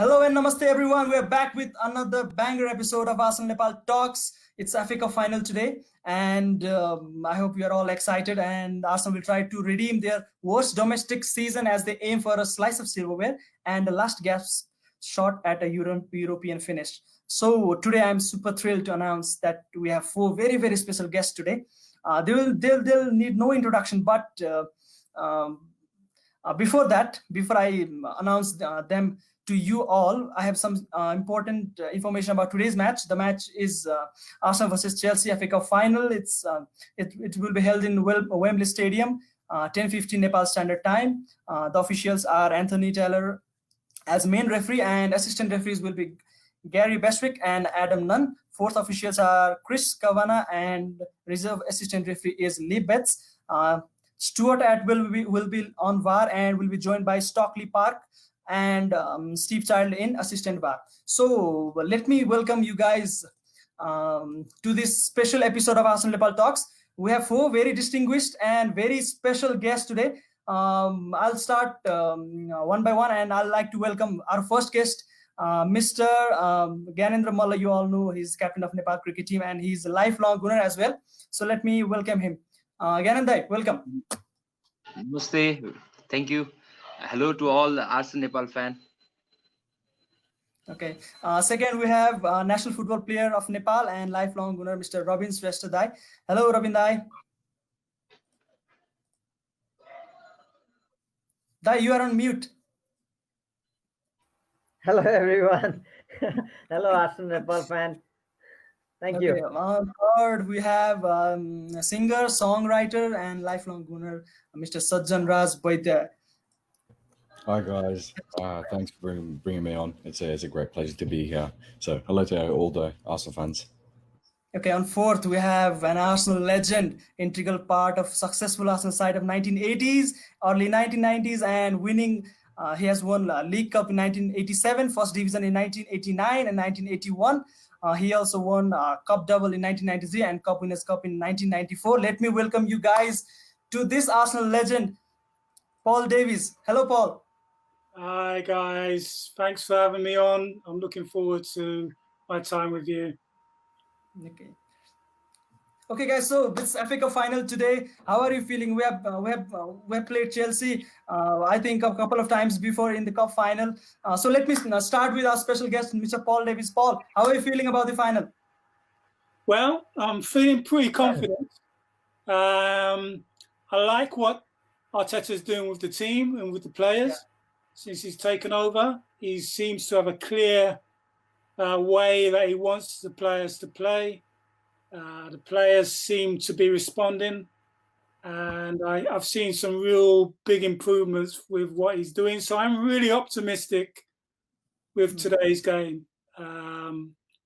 Hello and namaste everyone. We're back with another banger episode of Arsenal Nepal Talks. It's Africa final today and I hope you are all excited, and Arsenal will try to redeem their worst domestic season as they aim for a slice of silverware and the last gasp shot at a European finish. So today I'm super thrilled to announce that we have four very, very special guests today. They'll need no introduction, but before I announce them to you all, I have some important information about today's match. The match is Arsenal versus Chelsea FA Cup final. It will be held in Wembley Stadium, 10:15 Nepal Standard Time. The officials are Anthony Taylor as main referee, and assistant referees will be Gary Bestwick and Adam Nunn. Fourth officials are Chris Kavanagh, and reserve assistant referee is Lee Betts. Stuart Atwell will be on VAR and will be joined by Stockley Park and Steve Child in assistant VAR. So let me welcome you guys to this special episode of Arsenal Nepal Talks. We have four very distinguished and very special guests today. I'll start one by one, and I'd like to welcome our first guest, Mr. Gyanendra Malla. You all know he's captain of Nepal cricket team and he's a lifelong Gunner as well. So let me welcome him. Gyanendra, welcome. Namaste. Thank you. Hello to all the Arsenal Nepal fan. Okay. Second, we have national football player of Nepal and lifelong Gunner, Mr. Rabin Shrestha. Hello, Rabin Dai. Dai, you are on mute. Hello, everyone. Hello, Arsenal Nepal fan. Thank you. Third, we have a singer, songwriter, and lifelong Gunner, Mr. Sajjan Vaidya. Hi guys, thanks for bringing me on. It's a great pleasure to be here. So hello to all the Arsenal fans. Okay, on fourth, we have an Arsenal legend, integral part of successful Arsenal side of 1980s, early 1990s, and winning. He has won League Cup in 1987, First Division in 1989 and 1981. He also won Cup Double in 1993 and Cup Winners' Cup in 1994. Let me welcome you guys to this Arsenal legend, Paul Davies. Hello, Paul. Hi, guys. Thanks for having me on. I'm looking forward to my time with you. Okay, guys. So this FA Cup final today. How are you feeling? We have played Chelsea. I think a couple of times before in the cup final. So let me start with our special guest, Mr. Paul Davies. Paul, how are you feeling about the final? Well, I'm feeling pretty confident. I like what Arteta's doing with the team and with the players. Yeah. Since he's taken over, he seems to have a clear way that he wants the players to play. The players seem to be responding, and I've seen some real big improvements with what he's doing. So I'm really optimistic with today's game.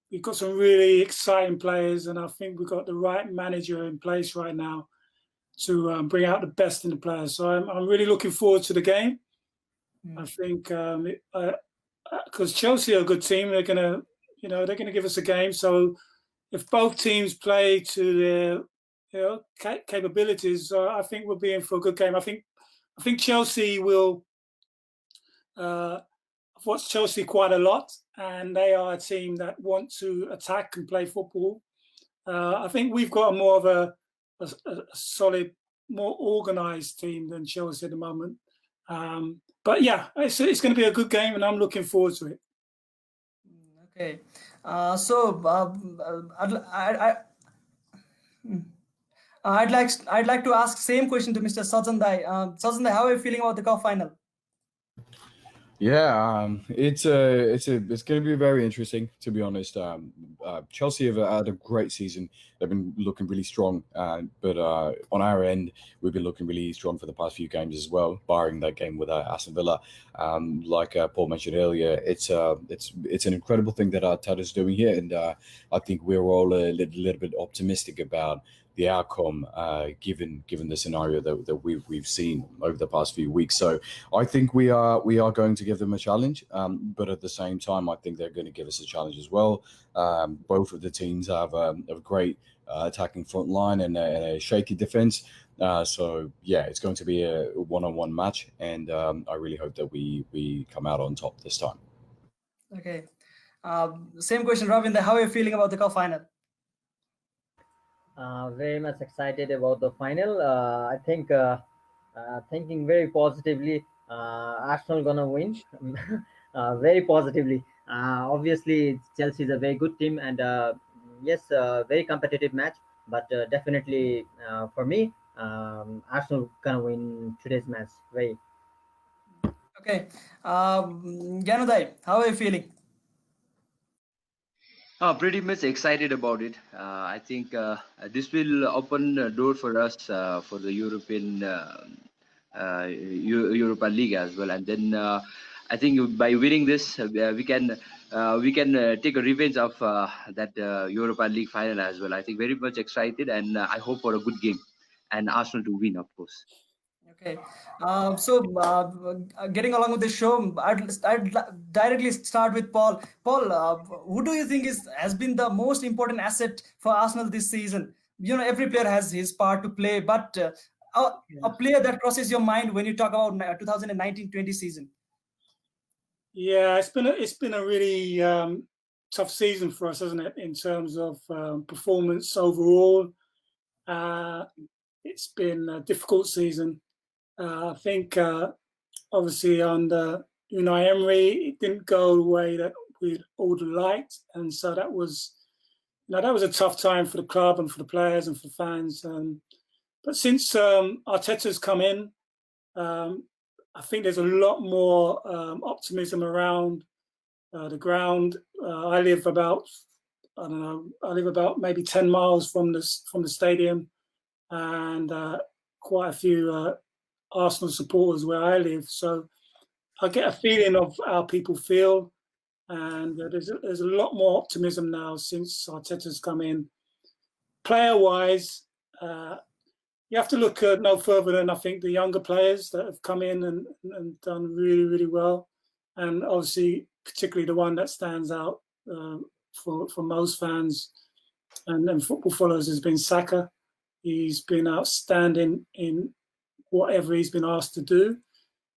We've got some really exciting players, and I think we've got the right manager in place right now to bring out the best in the players. So I'm really looking forward to the game. I think because Chelsea are a good team, they're gonna give us a game. So if both teams play to their capabilities, I think we'll be in for a good game. I think Chelsea will. I've watched Chelsea quite a lot, and they are a team that want to attack and play football. I think we've got more of a solid, more organised team than Chelsea at the moment. But yeah, it's going to be a good game, and I'm looking forward to it. Okay, so I'd like to ask same question to Mr. Sajjan. Sajjan, how are you feeling about the cup final? Yeah, it's going to be very interesting, to be honest. Chelsea have had a great season. They've been looking really strong, but on our end, we've been looking really strong for the past few games as well, barring that game with Aston Villa. Like Paul mentioned earlier, it's an incredible thing that Arteta's doing here, and I think we're all a little bit optimistic about the outcome, given the scenario that we've seen over the past few weeks. So I think we are going to give them a challenge, but at the same time, I think they're going to give us a challenge as well. Both of the teams have a great attacking front line and a shaky defense. So yeah, it's going to be a one-on-one match, and I really hope that we come out on top this time. Okay. Same question, Rabin. How are you feeling about the cup final? Very much excited about the final. I think thinking very positively. Arsenal gonna win. Very positively. Obviously, Chelsea is a very good team, and yes, very competitive match. But definitely for me, Arsenal gonna win today's match. Very. Okay. Gyanendra, how are you feeling? Pretty much excited about it. I think this will open a door for us for the European Europa League as well, and then I think by winning this, we can take a revenge of that Europa League final as well. I think very much excited, and I hope for a good game and Arsenal to win, of course. Okay. Getting along with the show, I'd directly start with Paul. Paul, who do you think has been the most important asset for Arsenal this season? You know, every player has his part to play, but a player that crosses your mind when you talk about 2019-20 season. Yeah, it's been a really tough season for us, hasn't it? In terms of performance overall, it's been a difficult season. I think obviously under Unai Emery, it didn't go the way that we'd all liked, and so that was a tough time for the club and for the players and for the fans. But since Arteta's come in, I think there's a lot more optimism around the ground. I live about maybe 10 miles from the stadium, and quite a few Arsenal supporters where I live. So I get a feeling of how people feel, and there's a lot more optimism now since Arteta's come in. Player-wise, you have to look no further than I think the younger players that have come in and done really, really well. And obviously, particularly the one that stands out for most fans and football followers has been Saka. He's been outstanding in whatever he's been asked to do.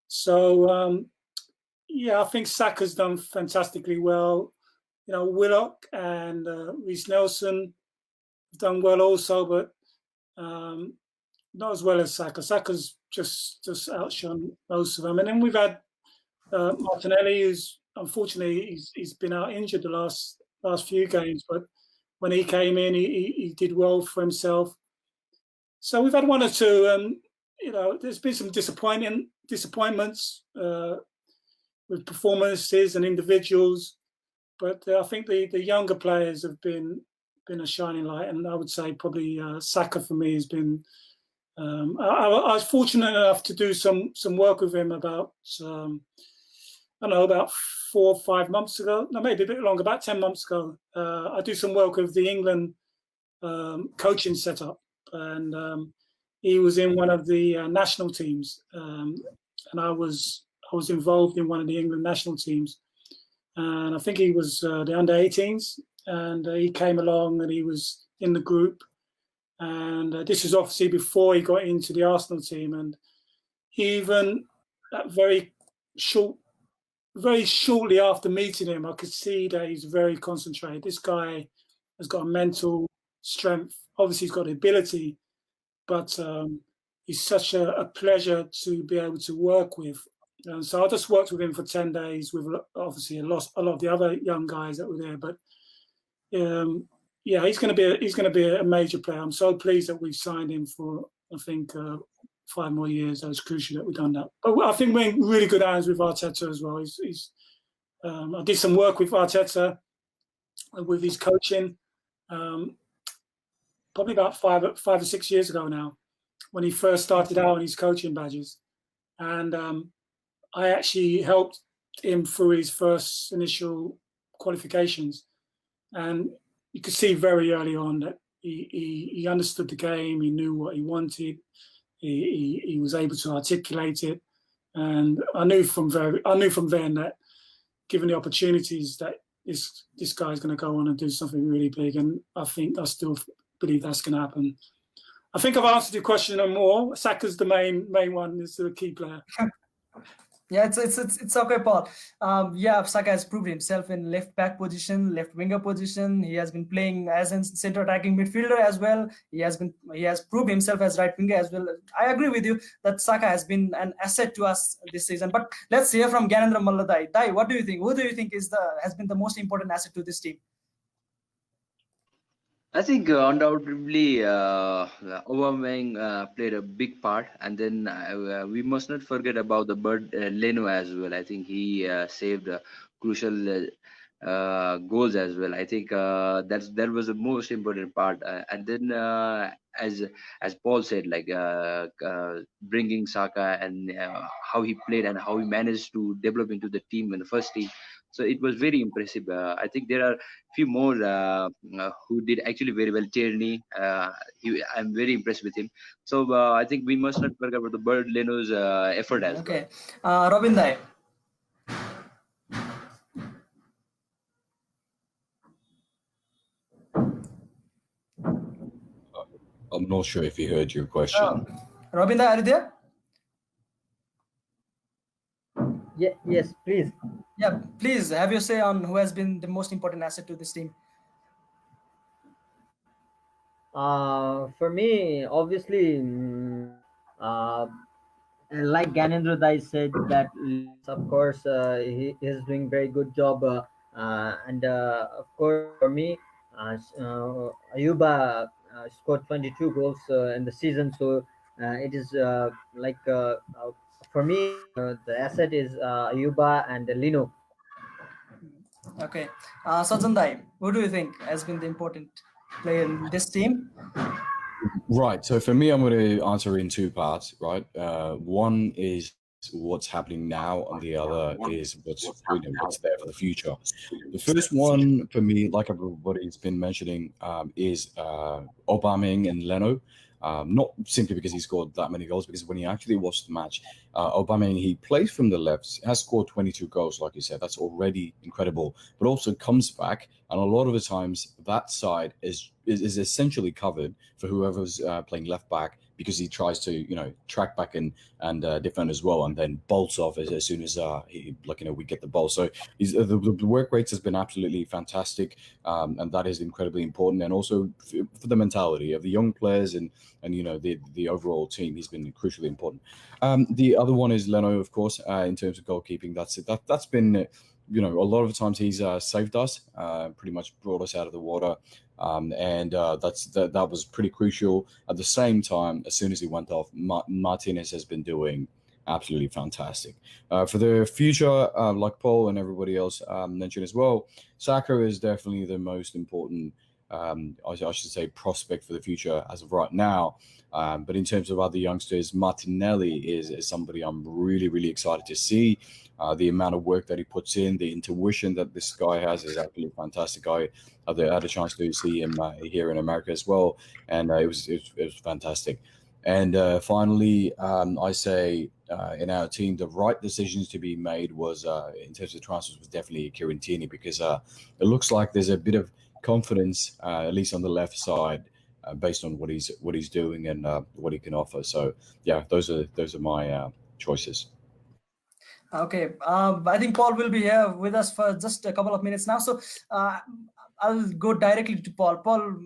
So, I think Saka's done fantastically well. You know, Willock and Reece Nelson have done well also, but not as well as Saka. Saka's just outshone most of them. And then we've had Martinelli, who's unfortunately he's been out injured the last few games, but when he came in, he did well for himself. So we've had one or two. There's been some disappointments with performances and individuals, but I think the younger players have been a shining light, and I would say probably Saka for me has been. I was fortunate enough to do some work with him about 4 or 5 months ago, no, maybe a bit longer, about 10 months ago. I do some work with the England coaching setup, and he was in one of the national teams, and I was involved in one of the England national teams, and I think he was the under-18s, and he came along and he was in the group, and this is obviously before he got into the Arsenal team, and even very shortly after meeting him, I could see that he's very concentrated. This guy has got a mental strength. Obviously, he's got the ability, but he's such a pleasure to be able to work with. And so I just worked with him for 10 days with obviously a lot of the other young guys that were there. But he's going to be a major player. I'm so pleased that we've signed him for, I think, 5 more years. That was crucial that we've done that. But I think we're in really good hands with Arteta as well. I did some work with Arteta with his coaching, probably about 5 or 6 years ago now, when he first started out on his coaching badges, and I actually helped him through his first initial qualifications, and you could see very early on that he understood the game. He knew what he wanted. He was able to articulate it, and I knew from then that, given the opportunities, that this guy's going to go on and do something really big. And I still believe that's going to happen. I think I've answered your question and more. Saka's the main one. Is the key player. Yeah, it's okay, Paul. Yeah, Saka has proved himself in left back position, left winger position. He has been playing as a center attacking midfielder as well. He has proved himself as right winger as well. I agree with you that Saka has been an asset to us this season. But let's hear from Gyanendra Malla. Dai, what do you think? Who do you think has been the most important asset to this team? I think undoubtedly Aubameyang played a big part, and then we must not forget about the bird Leno as well. I think he saved crucial goals as well. I think that was the most important part. And then as Paul said, like bringing Saka and how he played and how he managed to develop into the team in the first team. So it was very impressive. I think there are few more who did actually very well. Tierney, I'm very impressed with him. So I think we must not forget about the Bird Leno's effort as well. Okay, Robin Dai. I'm not sure if he heard your question. Robin Dai, are you there? Yeah, yes, please. Yeah, please have your say on who has been the most important asset to this team. For me, obviously, like Gyanendra Dai said, that of course he is doing very good job, and of course for me, Ayuba scored 22 goals in the season, so it is for me the asset is Ayuba and Lino. Okay, Sajjan Dai, who do you think has been the important player in this team? Right. So for me, I'm going to answer in two parts. Right. One is what's happening now, and the other is what's there for the future. The first one for me, like everybody's been mentioning, is Aubameyang and Leno. Not simply because he scored that many goals, because when you actually watch the match, Aubameyang, he plays from the left, has scored 22 goals, like you said. That's already incredible, but also comes back, and a lot of the times that side is essentially covered for whoever's playing left back, because he tries to track back and defend as well, and then bolts off as soon as we get the ball. So the work rates has been absolutely fantastic, and that is incredibly important, and also for the mentality of the young players and the overall team, he's been crucially important. The other one is Leno, of course, in terms of goalkeeping. That's been a lot of the times he's saved us, pretty much brought us out of the water. And that was pretty crucial. At the same time, as soon as he went off, Martinez has been doing absolutely fantastic. For the future, like Paul and everybody else mentioned as well, Saka is definitely the most important, I should say, prospect for the future as of right now. But in terms of other youngsters, Martinelli is somebody I'm really, really excited to see. The amount of work that he puts in, the intuition that this guy has is absolutely fantastic. I had a chance to see him here in America as well, and it was fantastic. And finally, I say in our team, the right decisions to be made was in terms of transfers was definitely Kieran Tierney, because it looks like there's a bit of confidence, at least on the left side, based on what he's doing and what he can offer. So yeah, those are my choices. Okay, I think Paul will be here with us for just a couple of minutes now. So I'll go directly to Paul. Paul,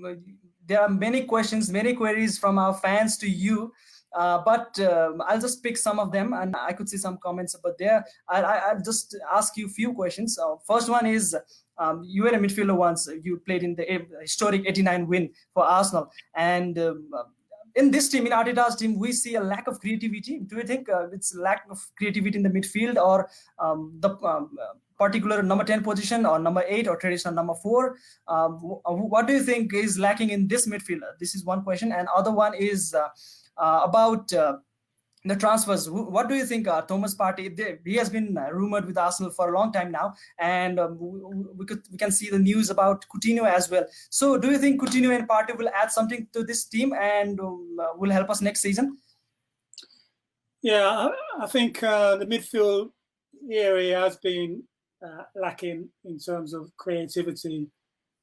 there are many questions, many queries from our fans to you, but I'll just pick some of them, and I could see some comments. But there, I'll just ask you a few questions. First one is, you were a midfielder once. You played in the historic 89 win for Arsenal, and in this team, in Arteta's team, we see a lack of creativity. Do you think it's lack of creativity in the midfield, or the particular number 10 position, or number 8, or traditional number 4? What do you think is lacking in this midfielder? This is one question. And other one is about the transfers. What do you think, Thomas Partey? He has been rumored with Arsenal for a long time now, and we can see the news about Coutinho as well. So, do you think Coutinho and Partey will add something to this team and will help us next season? Yeah, I think the midfield area has been lacking in terms of creativity.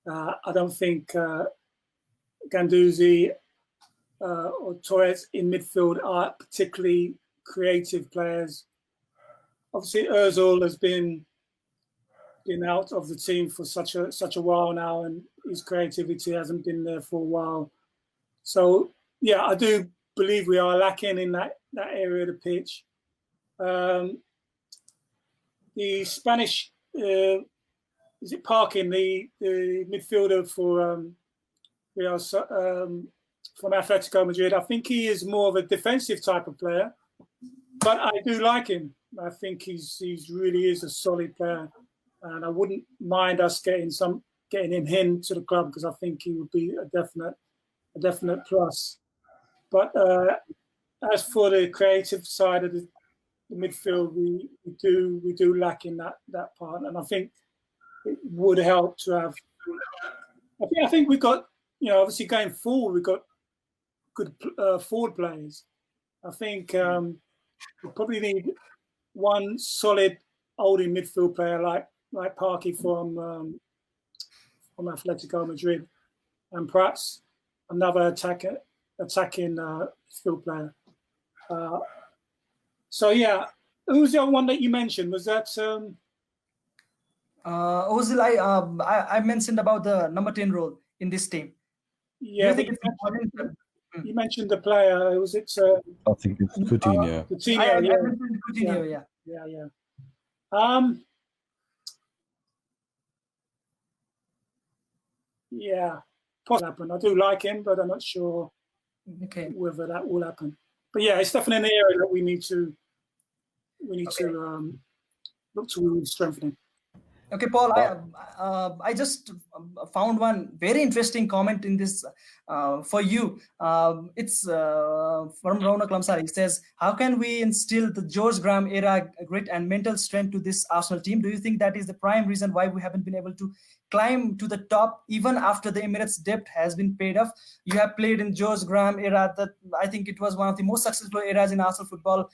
I don't think Guendouzi or Torres in midfield are particularly creative players. obviously Özil has been out of the team for such a while now, and his creativity hasn't been there for a while. So yeah, I do believe we are lacking in that area of the pitch. The Spanish, is it Parkin, the midfielder for from Atletico Madrid? I think he is more of a defensive type of player, but I do like him. I think he's really is a solid player, and I wouldn't mind us getting him to the club, because I think he would be a definite plus. But as for the creative side of the midfield, we do lack in that part, and I think it would help to have. I think we've got, obviously going forward, we've got good forward players. I think we probably need one solid holding midfield player like Parky from Atletico Madrid, and perhaps another attacking midfield player. So yeah, who's the other one that you mentioned? Was that Ozil? I mentioned about the number 10 role in this team. Yeah, you mentioned the player. Was it? I think it's Coutinho. Coutinho, I mentioned Coutinho, yeah. Yeah, possibly happen. I do like him, but I'm not sure whether that will happen. But yeah, it's definitely an area that we need to look to strengthening. Okay, Paul, I just found one very interesting comment in this for you. It's from Raunak Lamsar. He says, how can we instill the George Graham era grit and mental strength to this Arsenal team? Do you think that is the prime reason why we haven't been able to climb to the top even after the Emirates debt has been paid off? You have played in George Graham era. That I think it was one of the most successful eras in Arsenal football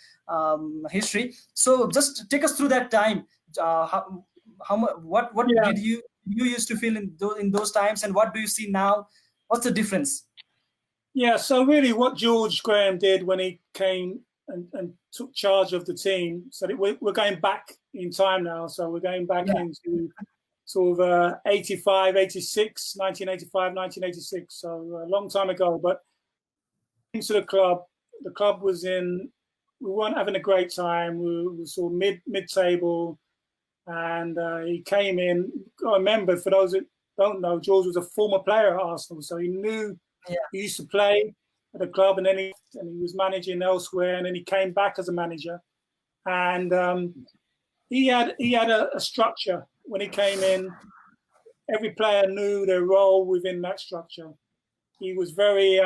history. So just take us through that time. What did you used to feel in those times, and what do you see now? What's the difference? Yeah, so really what George Graham did when he came and took charge of the team, so that we're going back in time now. So we're going back into sort of 85, 86, 1985, 1986. So a long time ago. But into the club was we weren't having a great time. We were sort of mid-table. And he came in. I remember, for those that don't know, George was a former player at Arsenal, so he knew he used to play at the club, and then he was managing elsewhere, and then he came back as a manager. And he had a structure when he came in. Every player knew their role within that structure. He was very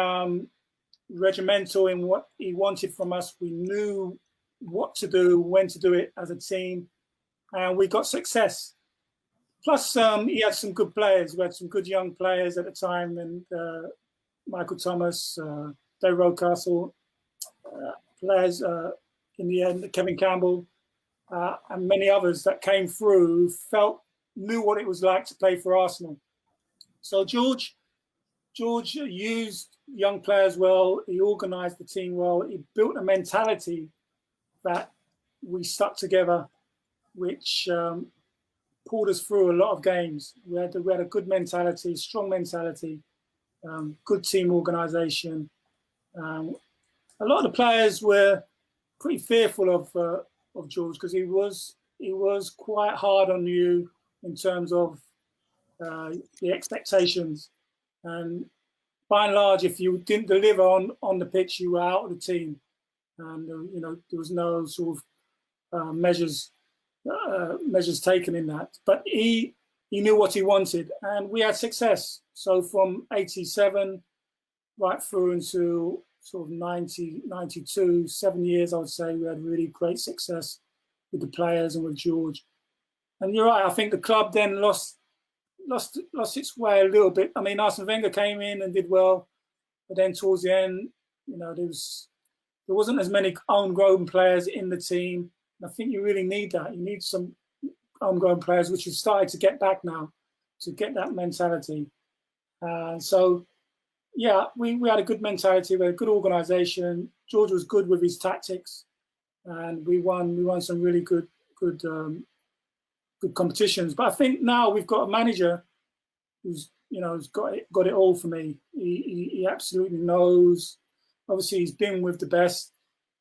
regimental in what he wanted from us. We knew what to do, when to do it as a team. And we got success. Plus, he had some good players. We had some good young players at the time, and Michael Thomas, Dave Rocastle, players in the end, Kevin Campbell, and many others that came through who knew what it was like to play for Arsenal. So George used young players well. He organised the team well. He built a mentality that we stuck together, which pulled us through a lot of games. We had a good mentality, strong mentality, good team organisation. A lot of the players were pretty fearful of George, because he was quite hard on you in terms of the expectations. And by and large, if you didn't deliver on the pitch, you were out of the team. And there was no sort of measures taken in that, but he knew what he wanted, and we had success. So from 87 right through into sort of 90, 92, 7 years, I would say, we had really great success with the players and with George. And you're right, I think the club then lost its way a little bit. I mean, Arsene Wenger came in and did well, but then towards the end, there wasn't as many homegrown players in the team. I think you really need that. You need some homegrown players, which have started to get back now, to get that mentality. So, yeah, we had a good mentality. We had a good organisation. George was good with his tactics, and we won some really good good competitions. But I think now we've got a manager who's has got it all for me. He absolutely knows. Obviously, he's been with the best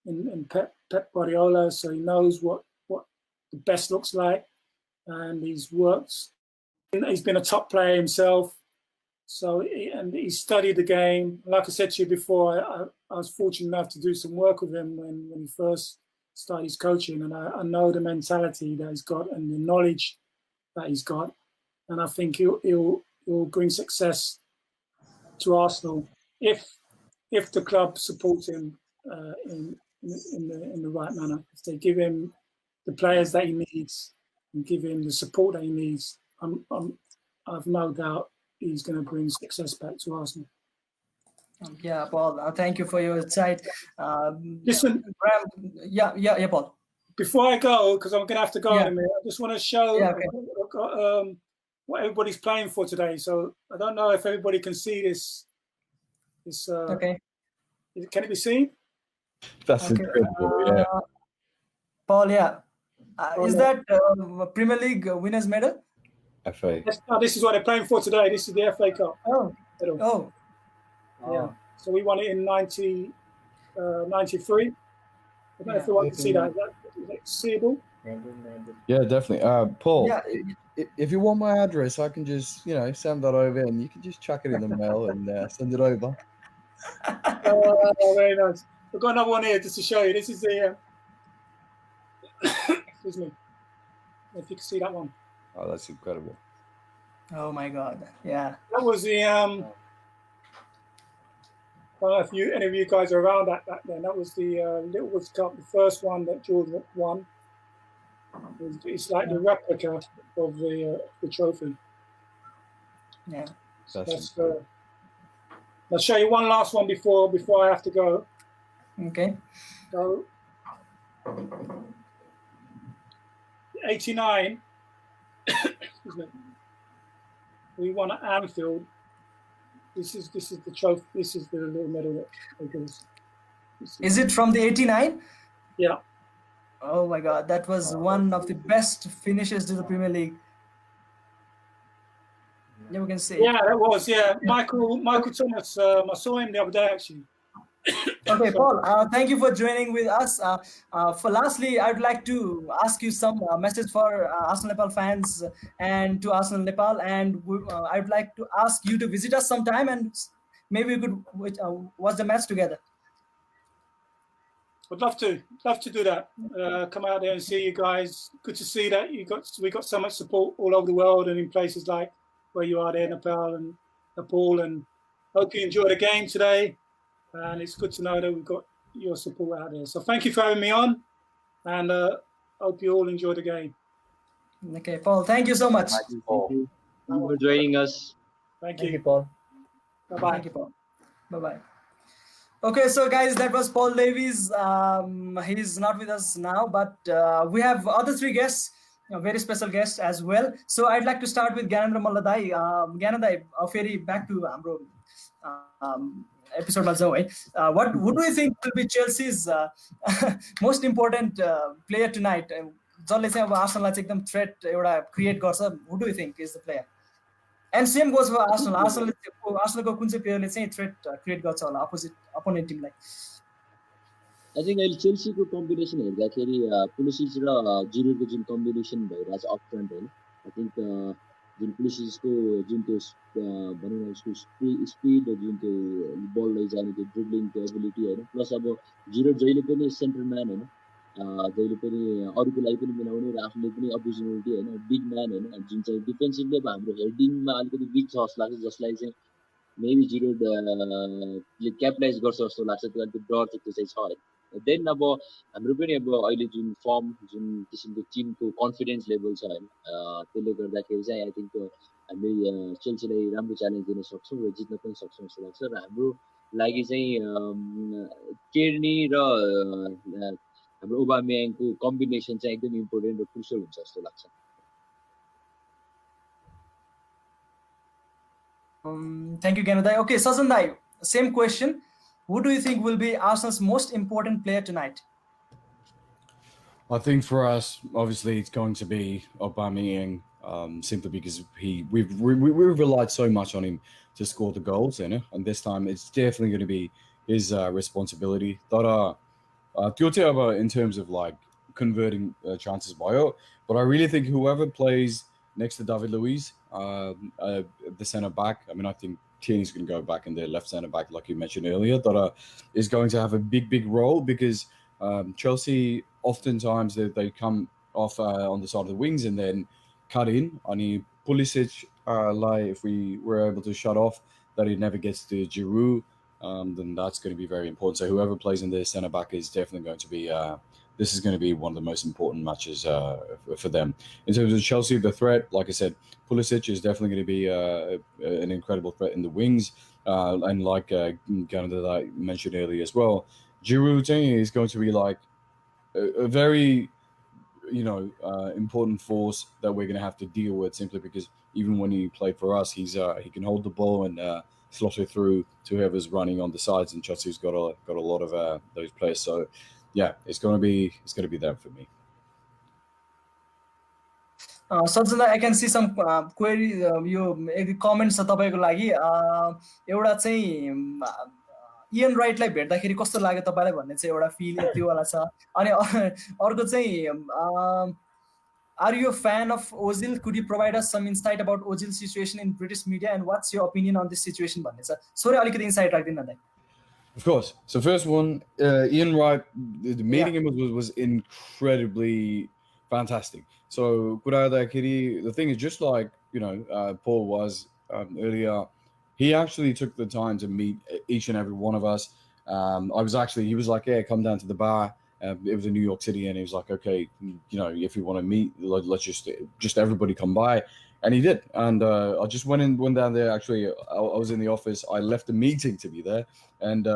in Pep Guardiola, so he knows what the best looks like, and he's been a top player himself. So he studied the game. Like I said to you before, I was fortunate enough to do some work with him when he first started his coaching, and I know the mentality that he's got and the knowledge that he's got, and I think he'll bring success to Arsenal if the club supports him in the right manner. If they give him the players that he needs and give him the support that he needs, I've no doubt he's going to bring success back to Arsenal. Yeah, Paul. Thank you for your insight. Listen, yeah, Paul. Before I go, because I'm going to have to go in a minute, I just want to show what everybody's playing for today. So I don't know if everybody can see this. Okay. Can it be seen? That's incredible. Yeah. Paul, is that Premier League winners medal? FA. This is what they're playing for today. This is the FA Cup. Oh. Yeah. So we won it in 93. I don't know if you want to see that. Is that seeable? Yeah, definitely. Paul, if you want my address, I can just, send that over, and you can just chuck it in the mail and send it over. Very nice. I've got another one here just to show you. This is the. Excuse me. If you can see that one. Oh, that's incredible. Oh my God! Yeah. That was the. I don't know if any of you guys are around back then. That was the Little Woods Cup, the first one that George won. It's like the replica of the trophy. Yeah. I'll show you one last one before I have to go. Okay. So, 89. Excuse me. We won at Anfield. This is the trophy. This is the little medal that they give us. Is it from the 89? Yeah. Oh my God, that was one of the best finishes to the Premier League. Yeah, we can say. Yeah, that was. Yeah, Michael Thomas. I saw him the other day actually. Okay, Paul. Thank you for joining with us. For lastly, I'd like to ask you some message for Arsenal Nepal fans and to Arsenal Nepal, and I'd like to ask you to visit us sometime, and maybe we could watch the match together. I'd love to do that. Come out there and see you guys. Good to see that we got so much support all over the world and in places like where you are there, Nepal, and hope you enjoy the game today. And it's good to know that we've got your support out there. So thank you for having me on, and hope you all enjoy the game. Okay, Paul. Thank you so much. Thank you for joining us. Thank you. Thank you, Paul. Bye-bye. Thank you, Paul. Bye-bye. Okay, so guys, that was Paul Davies. He's not with us now, but we have other three guests, very special guests as well. So I'd like to start with Gyanendra Malla dai. Gyanendra, फेरि back to हाम्रो episode मा जाउँ है. What do you think will be Chelsea's most important player tonight? जसले चाहिँ अब आर्सेनललाई चाहिँ एकदम थ्रेट एउटा क्रिएट गर्छ. Who do you think is the player? And same goes for Arsenal. Arsenalको कुन चाहिँ प्लेयरले चाहिँ थ्रेट क्रिएट गर्छ होला अपोनेन्ट टिमलाई? I think अहिले चेल्सीको कम्बिनेसन हेर्दाखेरि पुलिसिच र जिरोको जुन कम्बिनेसन भइरहेछ अप फ्रन्ट होइन. आई थिङ्क जुन पुलिसिचको जुन त्यो भनौँ न उसको स्पिड जुन त्यो बल लैजाने त्यो ड्रिब्लिङको एबिलिटी होइन, प्लस अब जिरो जहिले पनि सेन्टर म्यान होइन, जहिले पनि अरूको लागि पनि मिलाउने र आफूले पनि अपर्च्युनिटी होइन, बिग म्यान होइन, जुन चाहिँ डिफेन्सिभली अब हाम्रो हेडिङमा अलिकति विक छ जस्तो लाग्छ, जसलाई चाहिँ मेबी जिरोले क्यापिटलाइज गर्छ जस्तो लाग्छ. त्यो अलिकति डर चाहिँ त्यो चाहिँ छ है. देन अब हाम्रो पनि अब अहिले जुन फर्म जुन किसिमको टिमको कन्फिडेन्स लेभल छ होइन, त्यसले गर्दाखेरि चाहिँ आई थिङ्क हामीले चेल्सीलाई राम्रो च्यालेन्ज दिन सक्छौँ र जित्न पनि सक्छौँ जस्तो लाग्छ. र हाम्रो लागि चाहिँ केर्नी र हाम्रो ओबामेयाङको कम्बिनेसन चाहिँ एकदम इम्पोर्टेन्ट र क्रुसियल हुन्छ जस्तो लाग्छ. Thank you, Gyanendra. Okay, Sajjan Dai, same question. Who do you think will be Arsenal's most important player tonight? I think for us, obviously, it's going to be Aubameyang, simply because we've relied so much on him to score the goals, and this time it's definitely going to be his responsibility. But in terms of like converting chances by, but I really think whoever plays next to David Luiz, the centre back. I mean, I think Tierney's going to go back in the left centre back, like you mentioned earlier. That is going to have a big role because Chelsea oftentimes they come off on the side of the wings and then cut in. Ani Pulisic, like if we were able to shut off that, he never gets to Giroud. Then that's going to be very important. So whoever plays in the centre back is definitely going to be. This is going to be one of the most important matches for them. In terms of Chelsea, the threat, like I said, Pulisic is definitely going to be an incredible threat in the wings, and like Gyanendra that I mentioned earlier as well, Giroud is going to be like a very important force that we're going to have to deal with, simply because even when he played for us, he can hold the ball and slot it through to whoever's running on the sides, and Chelsea's got a lot of those players. So yeah, it's going to be there for me. Sajjan, I can see some query, yo comments छ तपाईको लागि एउटा चाहिँ Ian राइटलाई भेट्दाखेरि कस्तो लाग्यो तपाईलाई भन्ने चाहिँ एउटा फिल त्यो वाला छ। अनि अर्को चाहिँ are you a fan of Ozil? Could you provide us some insight about Ozil's situation in British media and what's your opinion on this situation भन्ने छ। Sorry, अलिकति insight राख्दिन न दाइ। Of course. So first one, Ian Wright, meeting him was incredibly fantastic. So the thing is, just like Paul was earlier, he actually took the time to meet each and every one of us. He was like, yeah, come down to the bar. It was in New York City, and he was like, okay, if you want to meet, let's just everybody come by. And he did. And I just went down there. Actually, I was in the office. I left the meeting to be there. And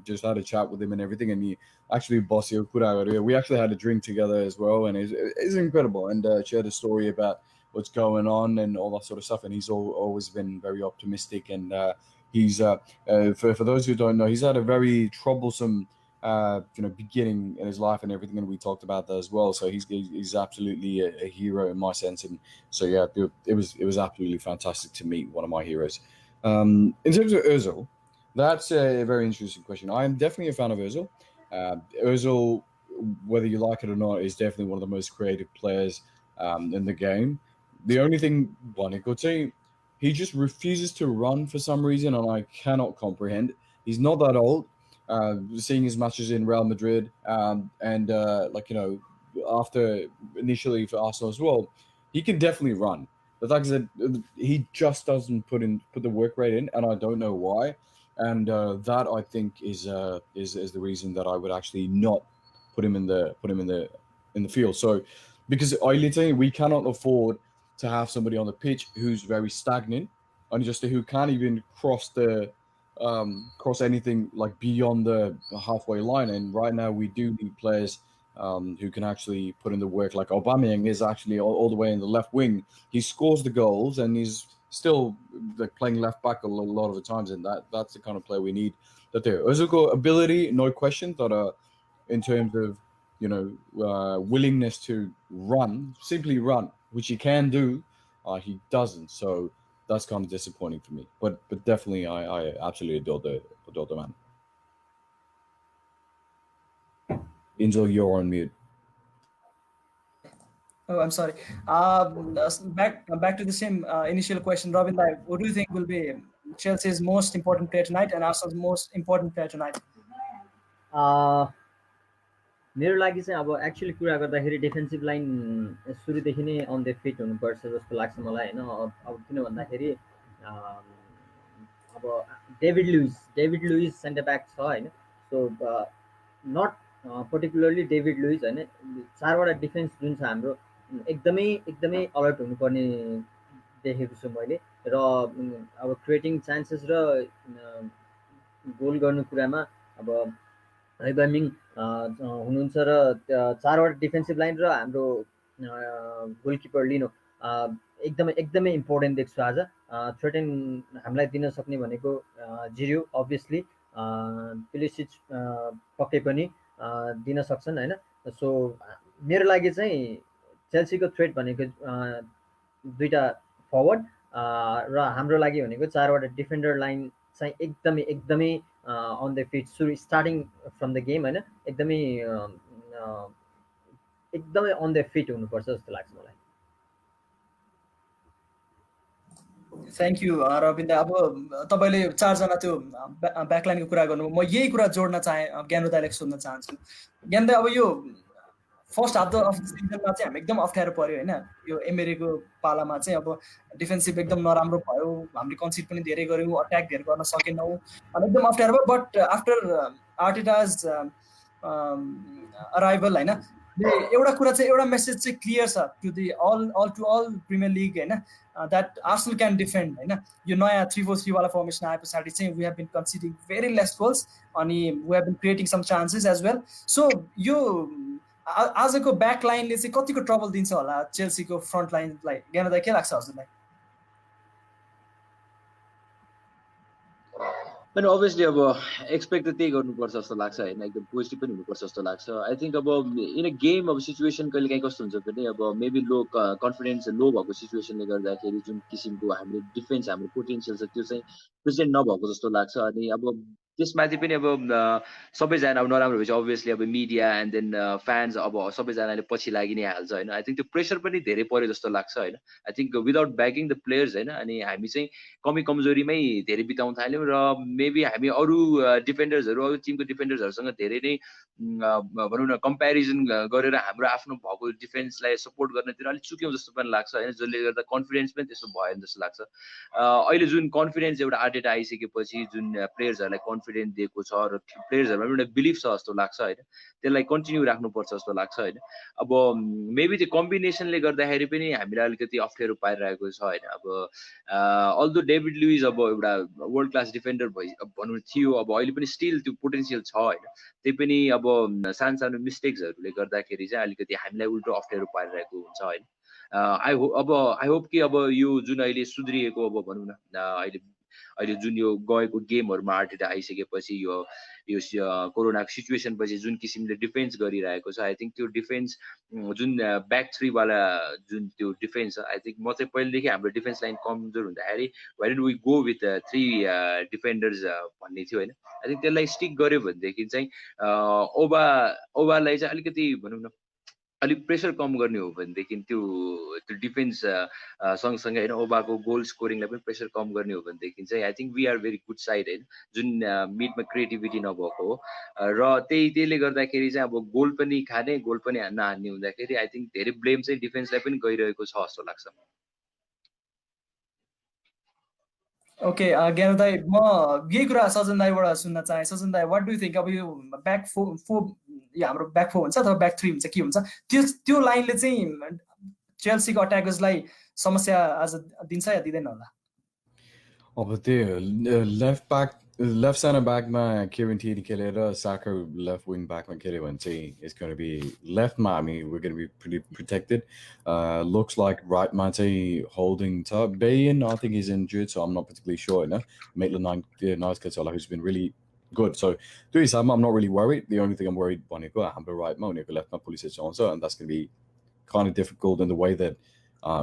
just had a chat with him and everything. And he actually, we actually had a drink together as well. And it's incredible. And shared a story about what's going on and all that sort of stuff. And he's always been very optimistic. And he's, for those who don't know, he's had a very troublesome beginning in his life and everything, and we talked about that as well. So he's absolutely a hero in my sense, and so yeah, it was absolutely fantastic to meet one of my heroes. In terms of Özil, that's a very interesting question. I am definitely a fan of Özil. Özil, whether you like it or not, is definitely one of the most creative players in the game. The only thing, he just refuses to run for some reason, and I cannot comprehend. He's not that old. Seeing his matches in Real Madrid, after initially for Arsenal as well, he can definitely run. The fact is that he just doesn't put the work rate in, and I don't know why. And that I think is the reason that I would actually not put him in the field. So because I literally, we cannot afford to have somebody on the pitch who's very stagnant and just who can't even cross anything like beyond the halfway line. And right now we do need players who can actually put in the work. Like Aubameyang is actually all the way in the left wing. He scores the goals and he's still like playing left back a lot of the times, and that's the kind of player we need. That there, Ozil ability, no question. That in terms of willingness to simply run, which he can do, he doesn't. So that's kind of disappointing for me. But definitely, I absolutely adore the man. Injal, you're on mute. Oh, I'm sorry. Back to the same initial question, Rabin. What do you think will be Chelsea's most important player tonight and Arsenal's most important player tonight? मेरो लागि चाहिँ अब actually कुरा गर्दाखेरि defensive line सुरुदेखि नै on the fit हुनुपर्छ जस्तो लाग्छ मलाई हैन। अब किन भन्दाखेरि अब डेभिड लुइस सेन्टर ब्याक छ हैन। सो नट पर्टिकुलरली डेभिड लुइस हैन, चारवटा डिफेन्स जुन छ हाम्रो एकदमै अलर्ट हुनुपर्ने देखेको छु मैले। र अब क्रिएटिङ चान्सेस र गोल गर्नु कुरामा अब Rabin हुनुहुन्छ र चारवटा डिफेन्सिभ लाइन र हाम्रो गोलकिपर लिनो एकदमै इम्पोर्टेन्ट देख्छु आज। थ्रेटन हामीलाई दिन सक्ने भनेको जिरो अभियसली, पुलिसिच पक्कै पनि दिन सक्छन् हैन। सो मेरो लागि चाहिँ चेल्सीको थ्रेट भनेको दुईटा फरवर्ड र हाम्रो लागि भनेको 4वटा डिफेन्डर लाइन चाहिँ एकदमै अन द फिट सुरु स्टार्टिङ फ्रम द गेम होइन एकदमै अन द फिट हुनुपर्छ जस्तो लाग्छ मलाई। थ्याङ्क यू रविन दा। अब तपाईँले 4 जना त्यो ब्याकलाइनको कुरा गर्नु, म यही कुरा जोड्न चाहे ज्ञानु दाइलाई सोध्न चाहन्छु। ज्ञान दा, अब यो फर्स्ट हाफ अफ द सिजनमा चाहिँ हामी एकदम अप्ठ्यारो पर्यो होइन, यो एमेरीको पालामा चाहिँ अब डिफेन्सिभ एकदम नराम्रो भयो, हामीले कन्सिड पनि धेरै गऱ्यौँ, अट्याक धेरै गर्न सकेनौँ अनि एकदम अप्ठ्यारो भयो। बट आफ्टर आर्टेटाज अराइभल होइन, एउटा कुरा चाहिँ एउटा मेसेज चाहिँ क्लियर छ टु दि अल प्रिमियर लिग होइन, द्याट आर्सेनल क्यान डिफेन्ड होइन। यो नयाँ 3-4-3 वाला फर्मेसन आए पछाडि चाहिँ we have been conceding very less goals अनि we have been creating some chances as well. So यो आजको ब्याक लाइनले चाहिँ कतिको ट्रबल दिन्छ होला चेल्सीको फ्रन्ट लाइनलाई? ज्ञानोदय के लाग्छ हजुरलाई? अनि अभियसली अब एक्सपेक्ट त त्यही गर्नुपर्छ जस्तो लाग्छ होइन, एकदम पोजिटिभ पनि हुनुपर्छ जस्तो लाग्छ। आई थिङ्क अब इन अ गेम अब सिचुएसन कहिले काहीँ कस्तो हुन्छ भने अब मेबी लो कन्फिडेन्स लो भएको सिचुएसनले गर्दाखेरि जुन किसिमको हाम्रो डिफेन्स हाम्रो पोटेन्सियल छ त्यो चाहिँ प्रेजेन्ट नभएको जस्तो लाग्छ। अनि अब त्यसमाथि पनि अब सबैजना अब नराम्रो भएपछि अभियसली अब मिडिया एन्ड देन फ्यान्स अब सबैजनाले पछि लागि नै हाल्छ होइन। आई थिङ्क त्यो प्रेसर पनि धेरै पऱ्यो जस्तो लाग्छ होइन। I think without backing the players होइन, अनि हामी चाहिँ कमी कमजोरीमै धेरै बिताउन थाल्यौँ र मेबी हामी अरू डिफेन्डर्सहरू अरू टिमको डिफेन्डर्सहरूसँग धेरै नै भनौँ न कम्पेरिजन गरेर हाम्रो आफ्नो भएको डिफेन्सलाई सपोर्ट गर्नतिर अलिक चुक्यौँ जस्तो पनि लाग्छ होइन, जसले गर्दा कन्फिडेन्स पनि त्यस्तो भएन जस्तो लाग्छ। अहिले जुन कन्फिडेन्स एउटा आर्टेटा आइसकेपछि जुन प्लेयर्सहरूलाई कन्फिडेन्स दिएको छ र प्लेयर्सहरूमा पनि एउटा बिलिफ छ जस्तो लाग्छ होइन, त्यसलाई कन्टिन्यू राख्नुपर्छ जस्तो लाग्छ होइन। अब मेबी त्यो कम्बिनेसनले गर्दाखेरि पनि हामीलाई अलिकति अप्ठ्यारो पारिरहेको छ होइन। अब अल्दो डेभिड लुइस अब एउटा वर्ल्ड क्लास डिफेन्डर भनौँ थियो, अब अहिले पनि स्टिल त्यो पोटेन्सियल छ होइन, त्यही पनि अब सानो मिस्टेक्सहरूले गर्दाखेरि चाहिँ अलिकति हामीलाई उल्टो अप्ठ्यारो पारिरहेको हुन्छ होइन। आई होप कि अब यो जुन अहिले सुध्रिएको अब भनौँ न अहिले जुन यो गएको गेमहरूमा आर्टेटा आइसकेपछि यो कोरोनाको सिचुएसन पछि जुन किसिमले डिफेन्स गरिरहेको छ, आई थिङ्क त्यो डिफेन्स जुन ब्याक 3 वाला जुन त्यो डिफेन्स छ, आई थिङ्क म चाहिँ पहिलेदेखि हाम्रो डिफेन्स लाइन कमजोर हुँदाखेरि why didn't we go with 3 defenders भन्ने थियो होइन। आई थिङ्क त्यसलाई स्टिक गर्यो भनेदेखि चाहिँ ओभालाई चाहिँ अलिकति भनौँ न अलिक प्रेसर कम गर्ने हो भनेदेखि त्यो डिफेन्स सँगसँगै होइन ओभाको गोल स्कोरिङलाई पनि प्रेसर कम गर्ने हो भनेदेखि चाहिँ I think we are very good side होइन, जुन मिडमा क्रिएटिभिटी नभएको हो र त्यसले गर्दाखेरि चाहिँ अब गोल पनि खाने गोल पनि नहान्ने हुँदाखेरि आई थिङ्क धेरै ब्लेम चाहिँ डिफेन्सलाई पनि गइरहेको छ जस्तो लाग्छ। ओके ज्ञानु दाई, म यही कुरा सजन दाईबाट सुन्न चाहे। सजन दाई, वाट डु यु थिङ्क अब यो ब्याक फोर यो हाम्रो ब्याक 4 हुन्छ अथवा ब्याक 3 हुन्छ के हुन्छ, त्यो लाइनले चाहिँ चेल्सीको अट्याकर्सलाई समस्या आज दिन्छ या दिँदैन होला? अब त्यो left center back ma Kieran Tierney खेलेर Saka left wing back ma खेल्यो भने चाहिँ it's going to be left ma, I mean we're going to be pretty protected. Looks like right ma चाहिँ holding top Bayan, I think he's injured, so I'm not particularly sure. Maitland Nice who's been really good. So I'm not really worried. The only thing I'm worried about is the right ma left ma police and that's going to be kind of difficult in the way that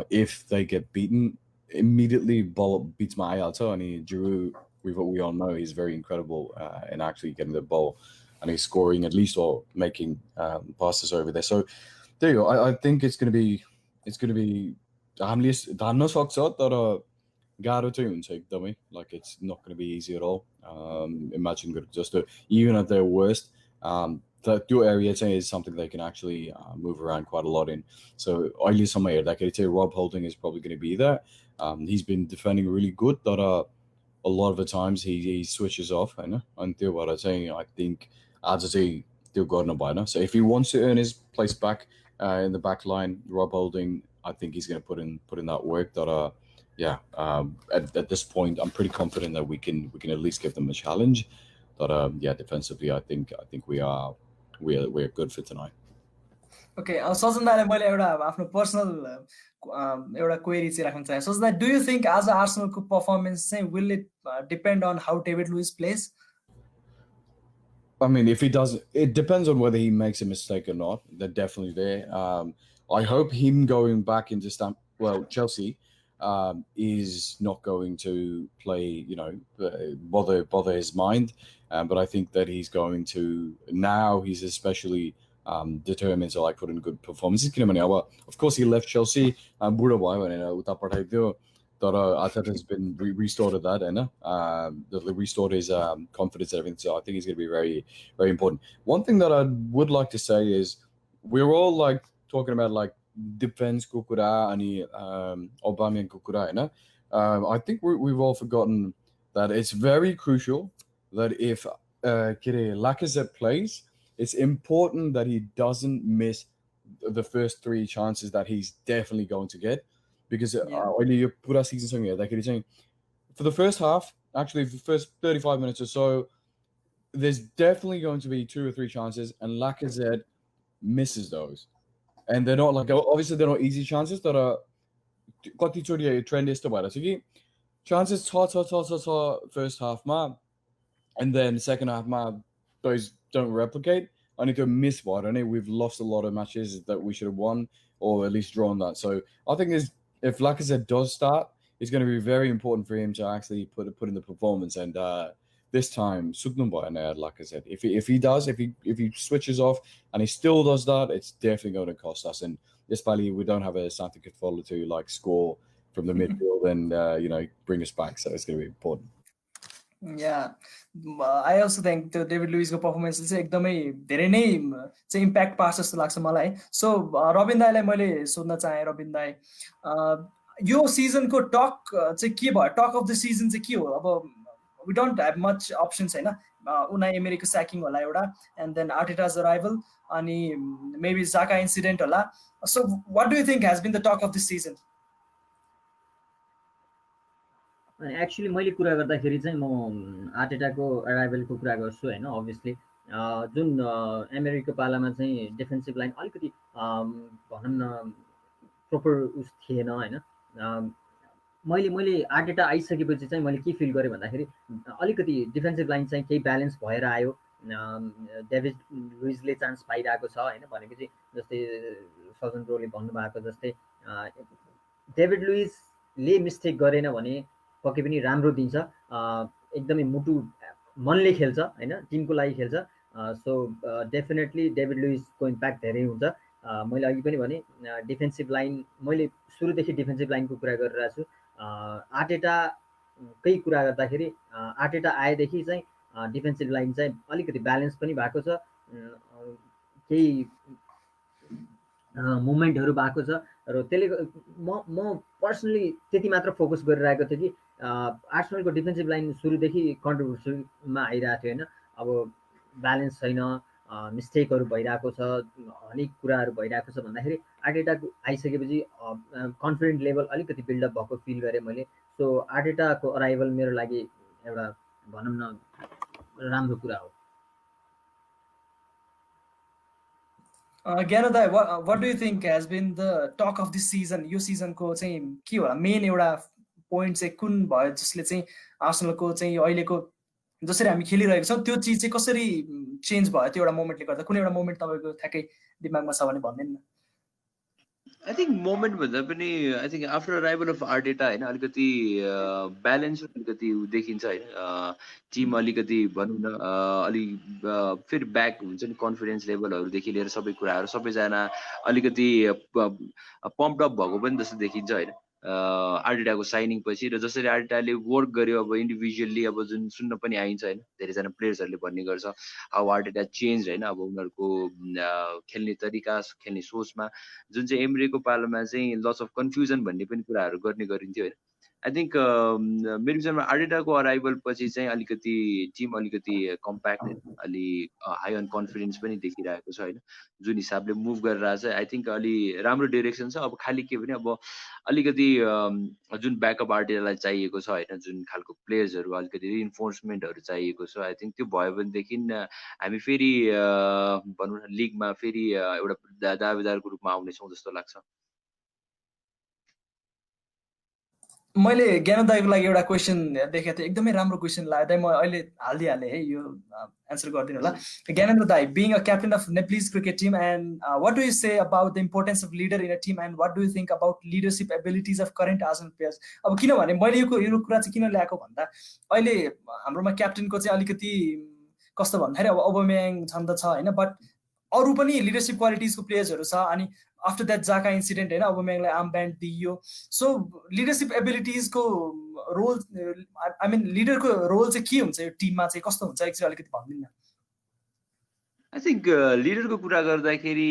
if they get beaten immediately, ball beats my eye out. And Giroud, we all know he's very incredible in actually getting the ball and he's scoring at least or making passes over there. So there you go. I think it's going to be like it's not going to be easy at all. Imagine just even at their worst, the two area is something they can actually move around quite a lot in. So I leave somewhere that I say Rob Holding is probably going to be there. He's been defending really good, but a lot of the times he switches off, until what I'm saying, I think as I say, so if he wants to earn his place back in the back line, Rob Holding, I think he's going to put in that work. That at this point, I'm pretty confident that we can at least give them a challenge. But defensively, I think we're good for tonight. Okay, Sajjan दाइले मैले एउटा आफ्नो personal एउटा query चाहिँ राख्न चाहे। Sajjan Dai, do you think as Arsenalको performance चाहिँ will it depend on how David Luiz plays? I mean, if he does, it depends on whether he makes a mistake or not. They're definitely there. I hope him going back into Chelsea is not going to play, bother his mind. But I think that he's going to, now he's especially determined to put in good performances. Of course, he left Chelsea. बुढो भयो भनेर उता पठाइदियो. But Arteta has been restored that, and restored his confidence and everything. So I think he's going to be very, very important. One thing that I would like to say is we're all talking about defense kukura and Aubameyang kukura, I think we've all forgotten that it's very crucial that if Lacazette plays, it's important that he doesn't miss the first 3 chances that he's definitely going to get. Because when you put our season for the first half, actually the first 35 minutes or so, there's definitely going to be 2 or 3 chances, and Lacazette misses those. And they're not obviously they're not easy chances that are trend is to chances first half and then second half those don't replicate. I need to miss one. We've lost a lot of matches that we should have won or at least drawn that. So I think if Lacazette does start, it's going to be very important for him to actually put in the performance. And this time, Lacazette. If he switches off and he still does that, it's definitely going to cost us. And this Bali, we don't have a Santi Catfola to score from the midfield and bring us back. So it's going to be important. Yeah, I also think the David Luizको performance चाहिँ एकदमै धेरै नै चाहिँ impact पार्छ जस्तो लाग्छ मलाई. सो Robin दाईलाई मैले सोध्न चाहे, रबिन दाई यो सिजनको टक चाहिँ के भयो? टक अफ द सिजन चाहिँ के हो? अब we don't have much options हैन. उनाई एमेरीको स्याकिङ होला एउटा, and then Arteta's arrival अनि maybe Xhaka incident होला. So what do you think has been the talk of this season? Actually मैले कुरा गर्दाखेरि चाहिँ म आर्टेटाको अराइभलको कुरा गर्छु हैन. अभियसली जुन अमेरिकाको पालामा चाहिँ डिफेन्सिभ लाइन अलिकति भनौँ न प्रोपर उस थिएन हैन. मैले आर्टेटा आइसकेपछि चाहिँ मैले के फिल गरेँ भन्दाखेरि अलिकति डिफेन्सिभ लाइन चाहिँ केही ब्यालेन्स भएर आयो. डेभिड लुइजले चान्स पाइरहेको छ हैन. भनेपछि जस्तै सजन ब्रोले भन्नुभएको जस्तै डेभिड लुइजले मिस्टेक गरेन भने पक्कै पनि राम्रो दिन्छ. एकदमै मुटु मनले खेल्छ हैन, टिमको लागि खेल्छ. सो डेफिनेटली डेभिड लुइजको इम्प्याक्ट धेरै हुन्छ. मैले अघि पनि भने डिफेन्सिभ लाइन, मैले सुरुदेखि डिफेन्सिभ लाइनको कुरा गरिरहेको छु. आर्टेटाकै कुरा गर्दाखेरि आर्टेटा आएदेखि चाहिँ डिफेन्सिभ लाइन चाहिँ अलिकति ब्यालेन्स पनि भएको छ. केही मुभमेन्टहरू भएको छ र त्यसले म पर्सनली त्यति मात्र फोकस गरिरहेको थिएँ कि आर्सेनलको डिफेन्सिभ लाइन सुरुदेखि कन्ट्रोभर्सीमा आइरहेको थियो हैन. अब ब्यालेन्स छैन, मिस्टेकहरू भइरहेको छ, अनेक कुराहरू भइरहेको छ भन्दाखेरि आर्टेटा आइसकेपछि कन्फिडेन्ट लेभल अलिकति बिल्डअप भएको फिल गरेँ मैले. सो आर्टेटाको अराइभल मेरो लागि एउटा भनौँ न राम्रो कुरा हो. Gyanendra, what do you think has been the talk of this season? यो सिजनको चाहिँ के होला मेन एउटा पोइन्ट चाहिँ कुन भयो जसले चाहिँ आर्सेनलको चाहिँ अहिलेको जसरी हामी खेलिरहेको छौँ त्यो चिज चाहिँ कसरी चेन्ज भयो त्यो एउटा मोमेन्टले गर्दा? कुनै एउटा मोमेन्ट तपाईँको ठ्याक्कै दिमागमा छ भने भनिदिनु न. I think moment भन्दा पनि I think after arrival of Arteta हैन अलिकति ब्यालेन्स अलिकति देखिन्छ हैन. टिम अलिकति भनौँ न अलि फेरि ब्याक हुन्छ नि, कन्फिडेन्स लेभलहरूदेखि लिएर सबै कुराहरू सबैजना अलिकति पम्प्ड अप भएको पनि जस्तो देखिन्छ हैन आर्टेटाको साइनिङ पछि. र जसरी आर्टेटाले वर्क गर्यो अब इन्डिभिजुअली अब जुन सुन्न पनि आइन्छ हैन धेरैजना प्लेयर्सहरूले भन्ने गर्छ हाउ आर्टेटा चेन्ज हैन. अब उनीहरूको खेल्ने तरिका, खेल्ने सोचमा जुन चाहिँ एमरेको पालामा चाहिँ लस अफ कन्फ्युजन भन्ने पनि कुराहरू गर्ने गरिन्थ्यो हैन. आई थिङ्क मेरो विचारमा आर्टेटाको अराइभल पछि चाहिँ अलिकति टिम अलिकति कम्प्याक्ट अलि हाई अन कन्फिडेन्स पनि देखिरहेको छ हैन. जुन हिसाबले मुभ गरिरहेछ आई थिङ्क अलि राम्रो डिरेक्सन छ. अब खालि के भने अब अलिकति जुन ब्याकअप आर्टेटालाई चाहिएको छ हैन, जुन खालको प्लेयर्सहरू अलिकति रिइन्फोर्समेन्टहरू चाहिएको छ आई थिङ्क त्यो भयो भनेदेखि हामी फेरि भनौँ न लिगमा फेरि एउटा दावेदारको रूपमा आउनेछौँ जस्तो लाग्छ. मैले ज्ञान दाईको लागि एउटा क्वेसन देखेको थिएँ, एकदमै राम्रो क्वेसन लाग्यो दाई, म अहिले हालिदिइहालेँ है, यो एन्सर गरिदिनु होला। ज्ञानेन्द्र दाई, being a captain of Nepalese cricket team, and what do you say about the importance of leader in a team, and what do you think about leadership abilities of current Arsenal players? अब किनभने मैले यो कुरा चाहिँ किन ल्याएको भन्दा अहिले हाम्रोमा क्याप्टेनको चाहिँ अलिकति कस्तो भन्दाखेरि अब ओबामेयाङ छन् त छ होइन, बट अरू पनि लिडरसिप क्वालिटिजको प्लेयर्सहरू छ। अनि आफ्टर द्याट जाका इन्सिडेन्ट होइन, ओबामेयाङलाई आर्म ब्यान्ड दिइयो। सो लिडरसिप एबिलिटिजको रोल, आई मिन लिडरको रोल चाहिँ के हुन्छ यो टिममा चाहिँ, कस्तो हुन्छ एकचोटि अलिकति भनिदिनु न। आई थिङ्क लिडरको कुरा गर्दाखेरि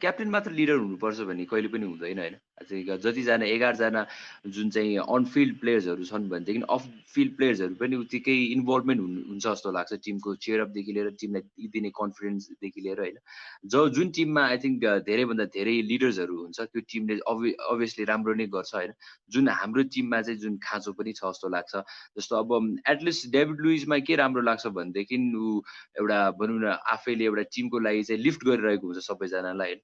क्याप्टेन मात्र लिडर हुनुपर्छ भन्ने कहिले पनि हुँदैन होइन। आई थिङ्क जतिजना 11जना जुन चाहिँ अन फिल्ड प्लेयर्सहरू छन् भनेदेखि अफ फिल्ड प्लेयर्सहरू पनि उत्तिकै इन्भल्भमेन्ट हुन्छ जस्तो लाग्छ, टिमको चेयरअपदेखि लिएर टिमलाई दिने कन्फिडेन्सदेखि लिएर होइन। जुन टिममा आई थिङ्क धेरैभन्दा धेरै लिडर्सहरू हुन्छ त्यो टिमले अभियसली राम्रो नै गर्छ होइन। जुन हाम्रो टिममा चाहिँ जुन खाँचो पनि छ जस्तो लाग्छ। जस्तो अब एटलिस्ट डेभिड लुइसमा के राम्रो लाग्छ भनेदेखि ऊ एउटा भनौँ न आफैले एउटा टिमको लागि चाहिँ लिफ्ट गरिरहेको हुन्छ सबैजनालाई होइन,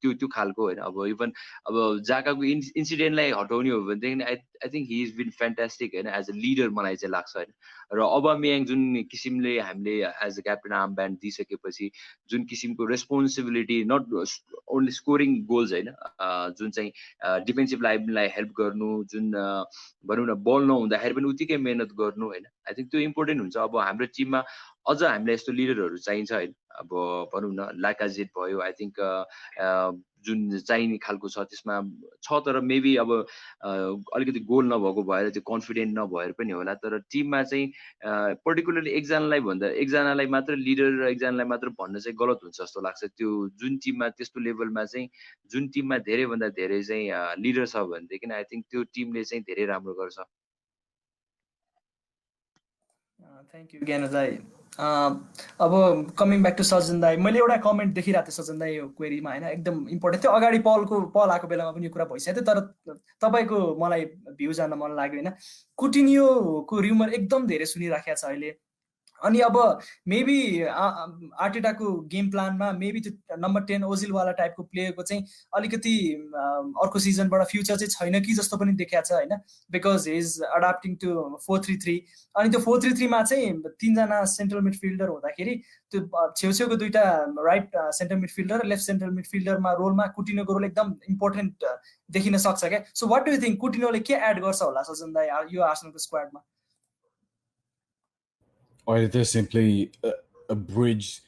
त्यो खालको होइन। अब इभन अब जाकाको इन्सिडेन्टलाई हटाउने हो भनेदेखि I think he is been fantastic होइन एज अ लिडर मलाई चाहिँ लाग्छ होइन। र ओबामेयाङ जुन किसिमले हामीले as a captain armband दिइसकेपछि जुन किसिमको responsibility, not only scoring goals होइन, जुन चाहिँ डिफेन्सिभ लाइनलाई हेल्प गर्नु, जुन भनौँ न बल नहुँदाखेरि पनि उत्तिकै मेहनत गर्नु होइन, आई थिङ्क त्यो इम्पोर्टेन्ट हुन्छ। अब हाम्रो टिममा अझ हामीलाई यस्तो लिडरहरू चाहिन्छ होइन। अब भनौँ न लाकाजेट भयो, आई थिङ्क जुन चाहिने खालको छ त्यसमा छ, तर मेबी अब अलिकति गोल नभएको भएर त्यो कन्फिडेन्ट नभएर पनि होला। तर टिममा चाहिँ पर्टिकुलरली एकजनालाई मात्र लिडर र एकजनालाई मात्र भन्न चाहिँ गलत हुन्छ जस्तो लाग्छ। त्यो जुन टिममा त्यस्तो लेभलमा चाहिँ जुन टिममा धेरैभन्दा धेरै चाहिँ लिडर छ भनेदेखि आई थिङ्क त्यो टिमले चाहिँ धेरै राम्रो गर्छ। थ्याङ्क यू ज्ञान दाई। अब कमिङ ब्याक टु सज्जन दाई, मैले एउटा कमेन्ट देखिरहेको थिएँ सज्जन दाई यो क्वेरीमा होइन, एकदम इम्पोर्टेन्ट थियो। अगाडि पल आएको बेलामा पनि यो कुरा भइसकेको थियो, तर तपाईँको मलाई भ्यू जान्न मन लाग्यो होइन। कुटिन्योको र्युमर एकदम धेरै सुनिराखेको छ अहिले। अनि अब मेबी आर्टेटाको गेम प्लानमा मेबी त्यो नम्बर 10 ओजिलवाला टाइपको प्लेयरको चाहिँ अलिकति अर्को सिजनबाट फ्युचर चाहिँ छैन कि जस्तो पनि देखाएको छ होइन, बिकज हि इज अडाप्टिङ टु 4-3-3। अनि त्यो 4-3-3मा चाहिँ 3जना सेन्ट्रल मिडफिल्डर हुँदाखेरि त्यो छेउछेउको दुईटा राइट सेन्ट्रल मिडफिल्डर र लेफ्ट सेन्ट्रल मिडफिल्डरमा रोलमा कुटिनोको रोल एकदम इम्पोर्टेन्ट देखिन सक्छ क्या। सो वाट डु यु थिङ्क कुटिनोले के एड गर्छ होला सजन दाई यो आर्सेनलको स्क्वाडमा? Or they're simply a bridge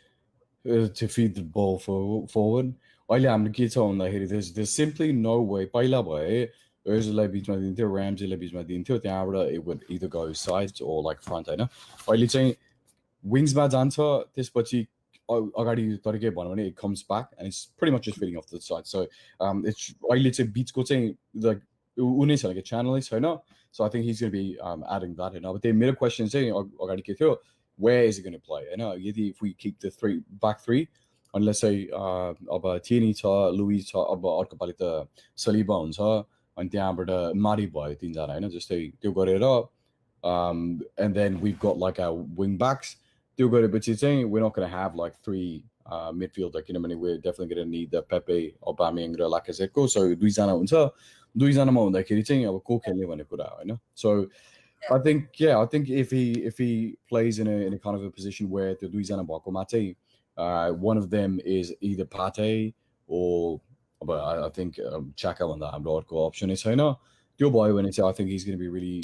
to feed the ball forward. There's simply no way. Özil'le bitmə dintir, Ramsey'le bitmə dintir. त्यहाँबाट it would either go sides or like front हैन। अहिले चाहिँ wingsमा जान्छ, त्यसपछि अगाडि तरिकै भन्यो भने it comes back and it's pretty much just feeding off the side. So it's अहिले चाहिँ बिचको चाहिँ like उनी छ like channel छैन. So I think he's going to be adding that in. But the middle question is, where is he going to play? If we keep the back three, and let's say Tierney, Louis, Arcapalita, Saliba, and the Mari boy, just say and then we've got like our wing backs. But you're saying we're not going to have like three midfield. Like we're definitely going to need the Pepe, Aubameyang, Lacazette. So दुईजनामा हुँदाखेरि चाहिँ अब को खेल्ने भन्ने कुरा होइन। So I think if he plays in a kind of a position where the दुईजना भएकोमा चाहिँ one of them is either Partey or but I think Chaka भन्दा हाम्रो अर्को अप्सन नै छैन, त्यो भयो भने चाहिँ I think he's going to be really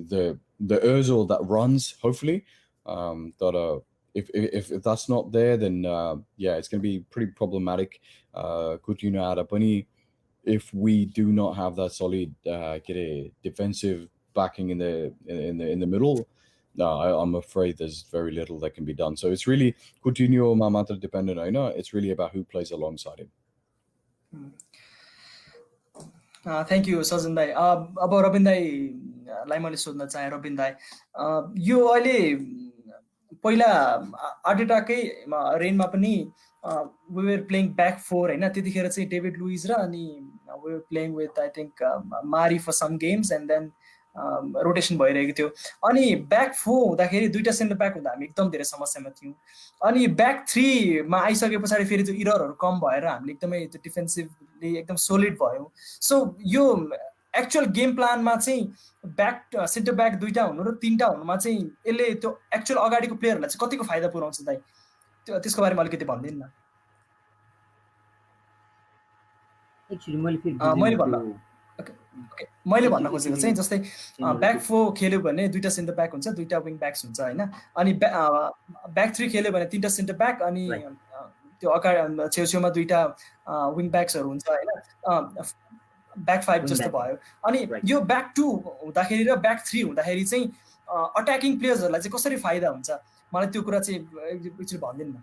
the Özil that runs hopefully, but if that's not there then it's going to be pretty problematic. Coutinho आएर पनि if we do not have that solid defensive backing in the middle, I'm afraid there's very little that can be done. So it's really Coutinho Mamata dependent. I know it's really about who plays alongside him. Thank you, Sajjan दाई। अब Robin दाईलाई मैले सोध्न चाहे, Robin दाई यो अहिले पहिला आर्टेटाकै रेनमा पनि we were playing back four हैन, त्यतिखेर चाहिँ डेभिड लुइस र अनि we were playing with I think Mari for some games and then rotation भइरहेको थियो। अनि ब्याक 4 हुँदाखेरि दुईटा सेन्टर ब्याक हुँदा हामी एकदम धेरै समस्यामा थियौँ। अनि ब्याक 3 मा आइसके पछाडि फेरि त्यो इररहरु कम भएर हामीले एकदमै त्यो डिफेन्सिभली एकदम सोलिड भयो। सो यो एक्चुअल गेम प्लानमा चाहिँ ब्याक सेन्टर ब्याक 2टा हुनु र 3टा हुनुमा चाहिँ यसले त्यो एक्चुअल अगाडिको प्लेयरहरूलाई चाहिँ कतिको फाइदा पुर्याउँछ दाइ त्यसको बारेमा अलिकति भनिदिनु न। एक्चुअली मैले भन्न खोजेको चाहिँ जस्तै ब्याक 4 खेल्यो भने 2टा सेन्टर ब्याक हुन्छ, 2टा विङ ब्याक्स हुन्छ होइन, अनि ब्याक 3 खेल्यो भने 3टा सेन्टर ब्याक अनि त्यो अगाडि छेउछेउमा 2टा विङ ब्याक्सहरू हुन्छ होइन, ब्याक 5 जस्तो भयो। अनि यो ब्याक 2 हुँदाखेरि र ब्याक 3 हुँदाखेरि चाहिँ अट्याकिङ प्लेयर्सहरूलाई चाहिँ कसरी फाइदा हुन्छ मलाई त्यो कुरा चाहिँ एकचोटि भनिदिनु न।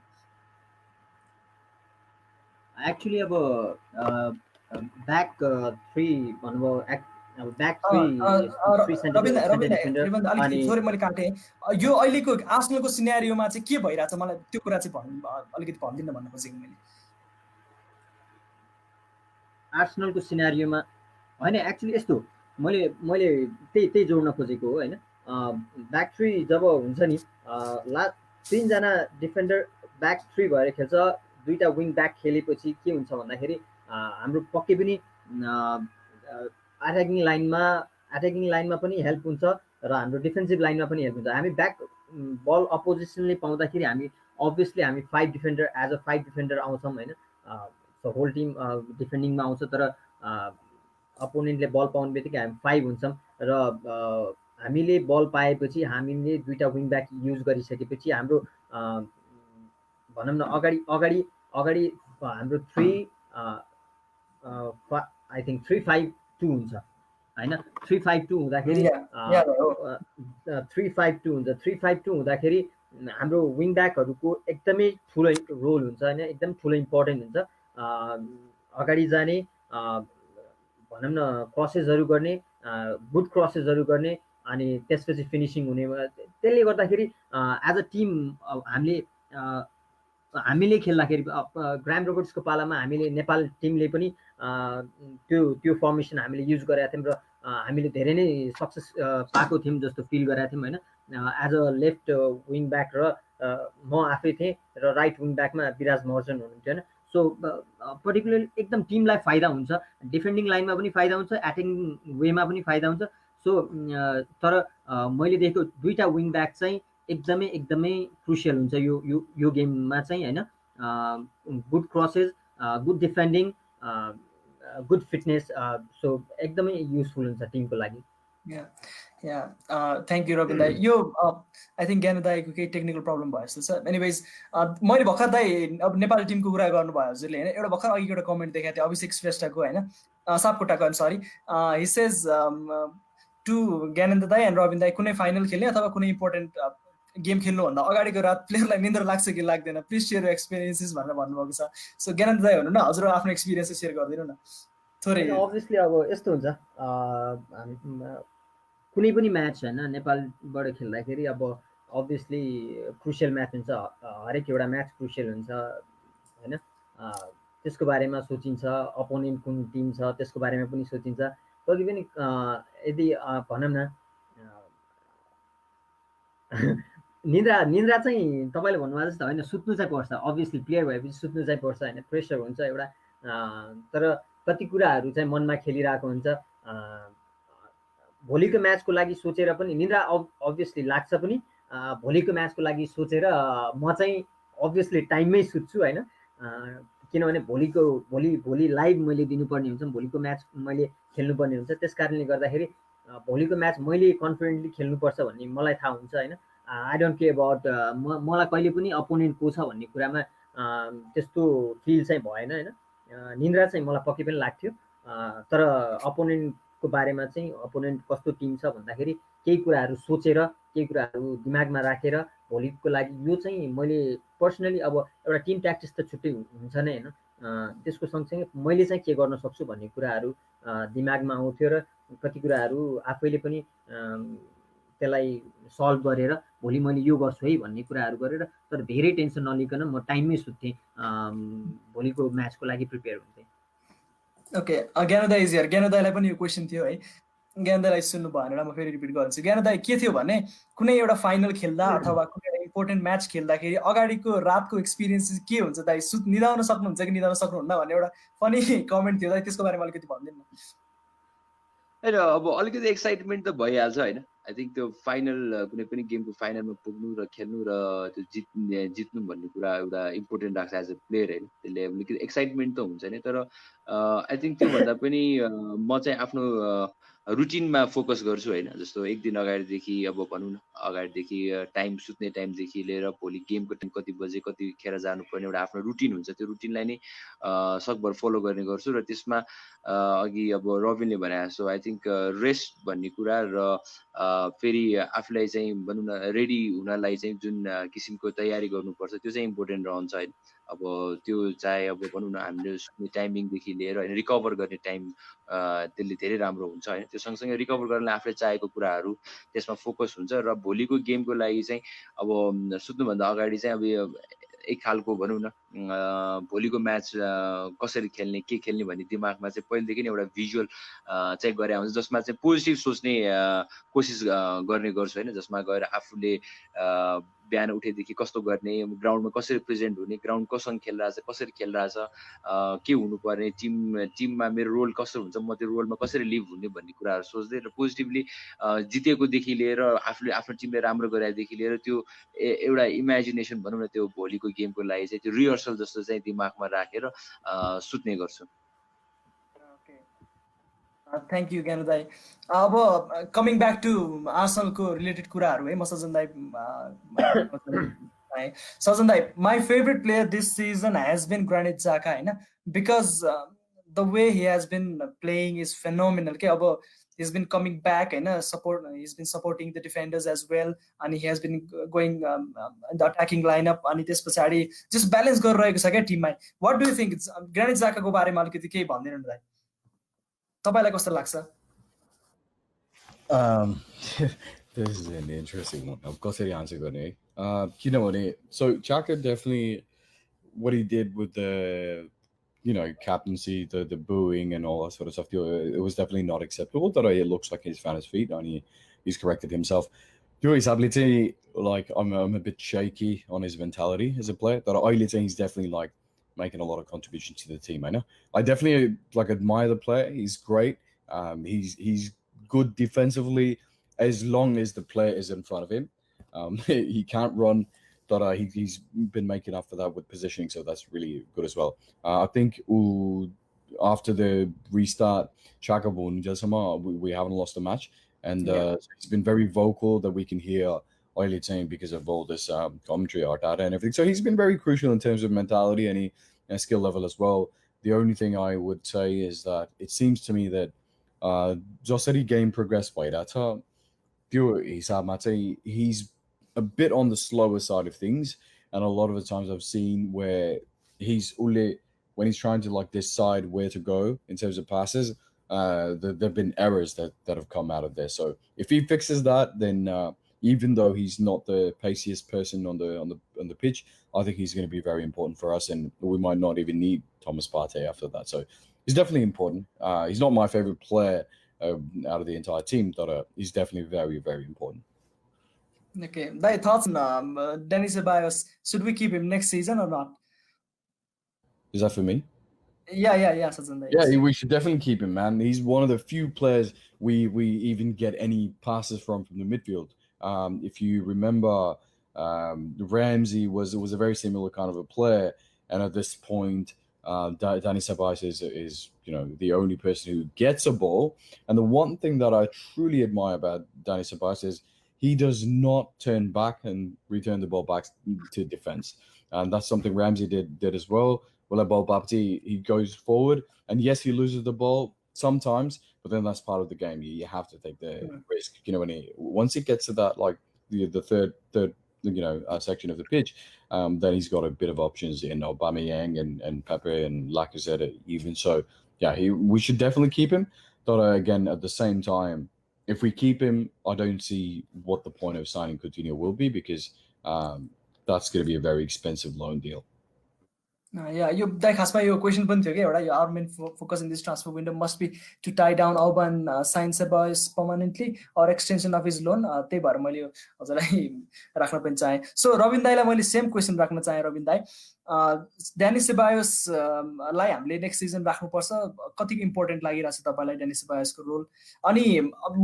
एक्चुअली अब ब्याक 3 भन्नुभयो, ब्याक 3 सरी मैले काटेँ, यो अहिलेको आर्सेनलको सिनेरियोमा चाहिँ के भइरहेछ मलाई त्यो कुरा चाहिँ अलिकति भनिदिनु भन्न खोजेको मैले। आर्सेनलको सिनेरियोमा होइन, एक्चुअली यस्तो मैले त्यही जोड्न खोजेको हो होइन। ब्याक 3 जब हुन्छ नि, लास्ट 3 जना डिफेन्डर ब्याक 3 भएर खेल्छ, 2टा विङ ब्याक खेलेपछि के हुन्छ भन्दाखेरि हाम्रो पक्कै पनि अट्याकिङ लाइनमा पनि हेल्प हुन्छ र हाम्रो डिफेन्सिभ लाइनमा पनि हेल्प हुन्छ। हामी ब्याक बल अपोजिसनले पाउँदाखेरि हामी अभियसली हामी 5 डिफेन्डर एज अ 5 डिफेन्डर आउँछौँ होइन, होल टिम डिफेन्डिङमा आउँछ, तर अपोनेन्टले बल पाउने बित्तिकै हामी 5 हुन्छौँ र हामीले बल पाएपछि हामीले 2टा विङ ब्याक युज गरिसकेपछि हाम्रो भनौँ न अगाडि हाम्रो 3-5-2 हुन्छ होइन। 3-5-2 हुँदाखेरि 3-5-2 हुँदाखेरि हाम्रो विङ ब्याकहरूको एकदमै ठुलो रोल हुन्छ होइन, एकदम ठुलो इम्पोर्टेन्ट हुन्छ। अगाडि जाने भनौँ न क्रसेसहरू गर्ने, गुड क्रसेसहरू गर्ने अनि त्यसपछि फिनिसिङ हुने। त्यसले गर्दाखेरि एज अ टिम हामीले खेल्दाखेरि ग्राम रोबर्ट्सको पालामा हामीले नेपाल टिमले पनि त्यो फर्मेसन हामीले युज गरेका थियौँ र हामीले धेरै नै सक्सेस पाएको थियौँ जस्तो फिल गरेका थियौँ होइन। As a left wing back र म आफै थिएँ र राइट विङ ब्याकमा विराज महर्जन हुनुहुन्थ्यो होइन। सो पर्टिकुलरली एकदम टिमलाई फाइदा हुन्छ, डिफेन्डिङ लाइनमा पनि फाइदा हुन्छ, एटेकिङ वेमा पनि फाइदा हुन्छ। सो तर मैले देखेको 2टा विङ ब्याक चाहिँ एकदमै क्रुसियल हुन्छ यो गेममा चाहिँ होइन। Good crosses, good defending, good fitness, so एकदमै युजफुल हुन्छ टिमको लागि। थ्याङ्क यू रबिन दाई। यो आई थिङ्क ज्ञान दाईको केही टेक्निकल प्रब्लम भयो जस्तो छ। एनिवेज मैले भर्खर दाई अब नेपाली टिमको कुरा गर्नुभयो हजुरले होइन, एउटा भर्खर अघि एउटा कमेन्ट देखाएको थियो अभिषेक श्रेष्ठको होइन, सापकोटाको, sorry, he says to Gyanendra दाई एन्ड रबिन दाई, कुनै फाइनल खेल्ने अथवा कुनै इम्पोर्टेन्ट गेम खेल्नुभन्दा अगाडिको रात प्लेयरलाई निन्द्रा लाग्छ कि लाग्दैन, प्लिज सेयर एक्सपिरियन्सेस भनेर भन्नुभएको छ। सो ज्ञानेन्द्र दाई हुनु न, हजुर आफ्नो एक्सपिरियन्स सेयर गरिदिनु न थोरै। अभियसली अब यस्तो हुन्छ, कुनै पनि म्याच होइन नेपालबाट खेल्दाखेरि अब अभियसली क्रुसियल म्याच हुन्छ, हरेक एउटा म्याच क्रुसियल हुन्छ होइन। त्यसको बारेमा सोचिन्छ, अपोनेन्ट कुन टिम छ त्यसको बारेमा पनि सोचिन्छ। कति पनि यदि भनौँ न निन्द्रा चाहिँ तपाईँले भन्नुभएको जस्तो होइन, सुत्नु चाहिँ पर्छ, अभियसली प्लेयर भएपछि सुत्नु चाहिँ पर्छ होइन, प्रेसर हुन्छ एउटा। तर कति कुराहरू चाहिँ मनमा खेलिरहेको हुन्छ, भोलिको म्याचको लागि सोचेर पनि निन्द्रा अभियसली लाग्छ पनि, भोलिको म्याचको लागि सोचेर म चाहिँ अभियसली टाइममै सुत्छु होइन। किनभने भोलि लाइभ मैले दिनुपर्ने हुन्छ, भोलिको म्याच मैले खेल्नुपर्ने हुन्छ। त्यस कारणले गर्दाखेरि भोलिको म्याच मैले कन्फिडेन्टली खेल्नुपर्छ भन्ने मलाई थाहा हुन्छ होइन। आई डोन्ट केयर अबाउट मलाई कहिले पनि अपोनेन्ट को छ भन्ने कुरामा त्यस्तो फिल चाहिँ भएन होइन। निन्द्रा चाहिँ मलाई पक्कै पनि लाग्थ्यो, तर अपोनेन्टको बारेमा चाहिँ अपोनेन्ट कस्तो टिम छ भन्दाखेरि केही कुराहरू सोचेर, केही कुराहरू दिमागमा राखेर भोलिको लागि यो चाहिँ मैले पर्सनली अब एउटा टिम प्र्याक्टिस त छुट्टै हुन्छ नै होइन, त्यसको सँगसँगै मैले चाहिँ के गर्न सक्छु भन्ने कुराहरू दिमागमा आउँथ्यो र कति कुराहरू आफैले पनि त्यसलाई सल्भ गरेर भोलि मैले यो गर्छु है भन्ने कुराहरू गरेर, तर धेरै टेन्सन नलिकन म टाइममै सुत्थेँ, भोलिको म्याचको लागि प्रिपेयर हुन्थेँ। ओके, ज्ञान दाई इज हियर। ज्ञान दाईलाई पनि यो क्वेसन थियो है, ज्ञान दाईलाई सुन्नु भएन, म फेरि रिपिट गर्छु। ज्ञान दाई के थियो भने कुनै एउटा फाइनल खेल्दा अथवा कुनै एउटा इम्पोर्टेन्ट म्याच खेल्दाखेरि अगाडिको रातको एक्सपिरियन्स के हुन्छ दाई, निदाउन सक्नुहुन्छ कि निदाउन सक्नुहुन्न भन्ने एउटा फनी कमेन्ट थियो दाई, त्यसको बारेमा अलिकति भनिदिनु न। हैन अब अलिकति एक्साइटमेन्ट त भइहाल्छ हैन आई थिंक त्यो फाइनल कुनै पनि गेमको फाइनलमा पुग्नु र खेल्नु र त्यो जित्नु भन्ने कुरा एउटा इम्पोर्टेन्ट राख्छ एज अ प्लेयर हैन त्यसले अलिकति एक्साइटमेन्ट त हुन्छ नि तर आई थिंक त्यो भन्दा पनि म चाहिँ आफ्नो रुटिनमा फोकस गर्छु हैन जस्तो एक दिन अगाडिदेखि अब भनौँ न अगाडिदेखि टाइम सुत्ने टाइमदेखि लिएर भोलि गेमको टाइम कति बजे कतिखेर जानुपर्ने एउटा आफ्नो रुटिन हुन्छ त्यो रुटिनलाई नै सकभर फलो गर्ने गर्छु र त्यसमा अघि अब रबिनले भने जस्तो आई थिंक रेस्ट भन्ने कुरा र फेरि आफूलाई चाहिँ भनौँ न रेडी हुनलाई चाहिँ जुन किसिमको तयारी गर्नुपर्छ त्यो चाहिँ इम्पोर्टेन्ट रहन्छ हैन अब त्यो चाहे अब भनौँ न हामीले सुत्ने टाइमिङदेखि लिएर हैन रिकभर गर्ने टाइम त्यसले धेरै राम्रो हुन्छ हैन त्यो सँगसँगै रिकभर गर्नलाई आफूले चाहेको कुराहरू त्यसमा फोकस हुन्छ र भोलिको गेमको लागि चाहिँ अब सुत्नुभन्दा अगाडि चाहिँ अब एक खालको भनौँ न भोलिको म्याच कसरी खेल्ने के खेल्ने भन्ने दिमागमा चाहिँ पहिलेदेखि नै एउटा भिजुअल चाहिँ गरे हुन्छ जसमा चाहिँ पोजिटिभ सोच्ने कोसिस गर्ने गर्छु हैन जसमा गएर आफूले बिहान उठेदेखि कस्तो गर्ने ग्राउन्डमा कसरी प्रेजेन्ट हुने ग्राउन्ड कसँग खेलिरहेछ कसरी खेलिरहेछ के हुनुपर्ने टिममा मेरो रोल कस्तो हुन्छ म त्यो रोलमा कसरी लिभ हुने भन्ने कुराहरू सोच्दै र पोजिटिभली जितेकोदेखि लिएर आफूले आफ्नो टिमले राम्रो गरेदेखि लिएर त्यो एउटा इमेजिनेसन भनौँ न त्यो भोलिको गेमको लागि चाहिँ त्यो रिहर्सल जस्तो चाहिँ दिमागमा राखेर सुत्ने गर्छु थ्याङ्क यू ज्ञानु दाई अब कमिङ ब्याक टु आर्सनलको रिलेटेड कुराहरू है म सजन दाई सजन दाई my favourite player this season has been Granit Xhaka हैन because the way he has been playing is phenomenal के अब he's been coming back and he's been supporting the defenders as well and he has been going in the attacking lineup and this pasadi just balance गरिरहेको छ के टिममा what do you think ग्रानिट जाकाको बारेमा अलिकति केही भन्दिनु न दाइ तपाईलाई कस्तो लाग्छ This is an interesting one. Of course, the answer गर्ने किनभने so Xhaka definitely what he did with the captaincy, the booing and all that sort of stuff, it was definitely not acceptable. That it looks like he's found his feet and he's corrected himself. His ability, like I'm a bit shaky on his mentality as a player. That he's definitely like making a lot of contribution to the team. I know. I definitely like admire the player. He's great. He's good defensively as long as the player is in front of him. He can't run. But he's been making up for that with positioning, so that's really good as well. I think after the restart, Xhaka we haven't lost a match, and he's been very vocal that we can hear Oily saying because of all this commentary, our data, and everything. So he's been very crucial in terms of mentality and skill level as well. The only thing I would say is that it seems to me that Josari game progressed by that. He's a bit on the slower side of things, and a lot of the times I've seen where when he's trying to like decide where to go in terms of passes, there've been errors that have come out of there. So if he fixes that, then even though he's not the paciest person on the pitch, I think he's going to be very important for us, and we might not even need Thomas Partey after that. So he's definitely important. He's not my favorite player out of the entire team, but he's definitely very, very important. Okay, Dai, thoughts on Denis Ceballos? Should we keep him next season or not? Is that for me? Yeah, Sajjan. Yeah, we should definitely keep him, man. He's one of the few players we even get any passes from the midfield. If you remember, Ramsey was a very similar kind of a player, and at this point, Denis Ceballos is the only person who gets a ball. And the one thing that I truly admire about Denis Ceballos is he does not turn back and return the ball back to defense. And that's something Ramsey did as well. He goes forward, and yes, he loses the ball sometimes, but then that's part of the game. You have to take the risk. Once he gets to that, like the third section of the pitch, then he's got a bit of options in Aubameyang and Pepe and Lacazette even. So yeah, we should definitely keep him. But again, at the same time, if we keep him, I don't see what the point of signing Coutinho will be, because that's going to be a very expensive loan deal. Yeah, खासमा यो question पनि थियो कि एउटा our main focus in this transfer window must be to tie down Auban, sign Ceballos permanently or extension of his loan. त्यही भएर मैले हजुरलाई राख्न पनि चाहे. So रबिन दाइलाई मैले सेम क्वेसन राख्न चाहे. रबिन दाइ, ड्यानी सेबायोसलाई हामीले नेक्स्ट सिजन राख्नुपर्छ, कति इम्पोर्टेन्ट लागिरहेछ तपाईँलाई ड्यानी सेबायोसको रोल? अनि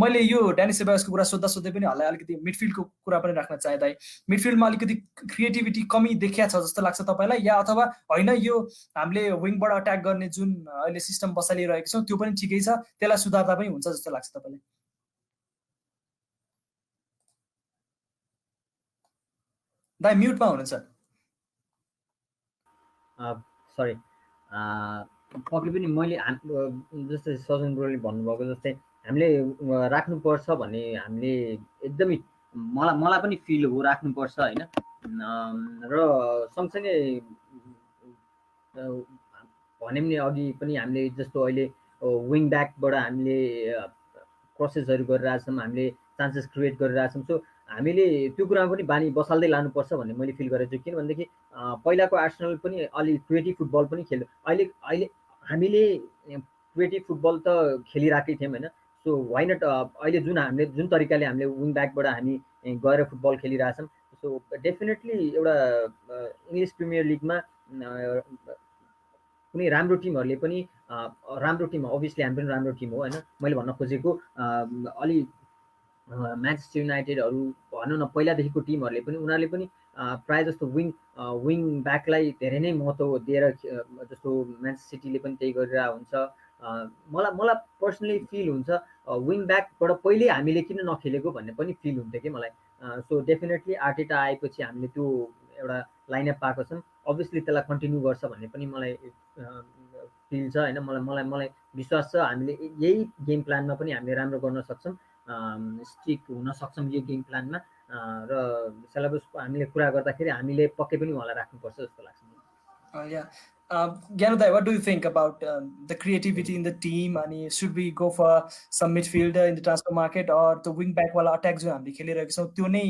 मैले यो ड्यानी सेबायोसको कुरा सोध्दा सोध्दै पनि हल्ला अलिकति मिडफिल्डको कुरा पनि राख्न चाहे दाइ। मिडफिल्डमा अलिकति क्रिएटिभिटी कमी देखिया छ जस्तो लाग्छ तपाईँलाई, या अथवा होइन यो हामीले विङबाट अट्याक गर्ने जुन अहिले सिस्टम बसालिरहेको छौँ त्यो पनि ठिकै छ, त्यसलाई सुधार्दा पनि हुन्छ जस्तो लाग्छ तपाईँलाई? दाइ म्युटमा हुनुहुन्छ। सरी, पक्कै पनि मैले जस्तै सजन ब्रोले भन्नुभएको जस्तै हामीले राख्नुपर्छ भन्ने हामीले एकदमै मलाई पनि फिल हो, राख्नुपर्छ होइन। र सँगसँगै भन्यौँ नि अघि पनि हामीले जस्तो अहिले विङ ब्याकबाट हामीले प्रोसेसहरू गरिरहेछौँ, हामीले चान्सेस क्रिएट गरिरहेछौँ। सो हामीले त्यो कुरामा पनि बानी बसाल्दै लानुपर्छ भन्ने मैले फिल गरेको छु। किनभनेदेखि पहिलाको आर्सेनल पनि अलि क्रिएटिभ फुटबल पनि खेल्यो। अहिले हामीले क्रिएटिभ फुटबल त खेलिरहेकै थियौँ होइन। सो वाइ नट अहिले जुन तरिकाले हामीले विङ ब्याकबाट हामी गएर फुटबल खेलिरहेछौँ, सो डेफिनेटली एउटा इङ्ग्लिस प्रिमियर लिगमा कुनै राम्रो टिमहरूले पनि राम्रो टिम, अभियसली हामी पनि राम्रो टिम हो होइन। मैले भन्न खोजेको अलि म्यान्चेस्टर युनाइटेडहरू भनौँ न पहिलादेखिको टिमहरूले पनि उनीहरूले पनि प्रायः जस्तो विङ ब्याकलाई धेरै नै महत्त्व दिएर, जस्तो म्यान्चेस्टर सिटीले पनि त्यही गरिरहेको हुन्छ। मलाई पर्सनली फिल हुन्छ विङ ब्याकबाट पहिले हामीले किन नखेलेको भन्ने पनि फिल हुन्थ्यो कि मलाई। सो डेफिनेटली आर्टेटा आएपछि हामीले त्यो एउटा लाइनअप पाएको छौँ, अभियसली त्यसलाई कन्टिन्यू गर्छ भन्ने पनि मलाई फिल छ होइन। मलाई विश्वास छ हामीले यही गेम प्लानमा पनि हामीले राम्रो गर्न सक्छौँ, स्टिक हुन सक्छौँ यो गेम प्लानमा। र सिलेबसको हामीले कुरा गर्दाखेरि हामीले पक्कै पनि उहाँलाई राख्नुपर्छ जस्तो लाग्छ। Gyanendra, what do you think about the creativity in the team? And should we go for some midfielder in the transfer market or the wing back wala attack जो हामीले खेलिरहेको छौँ त्यो नै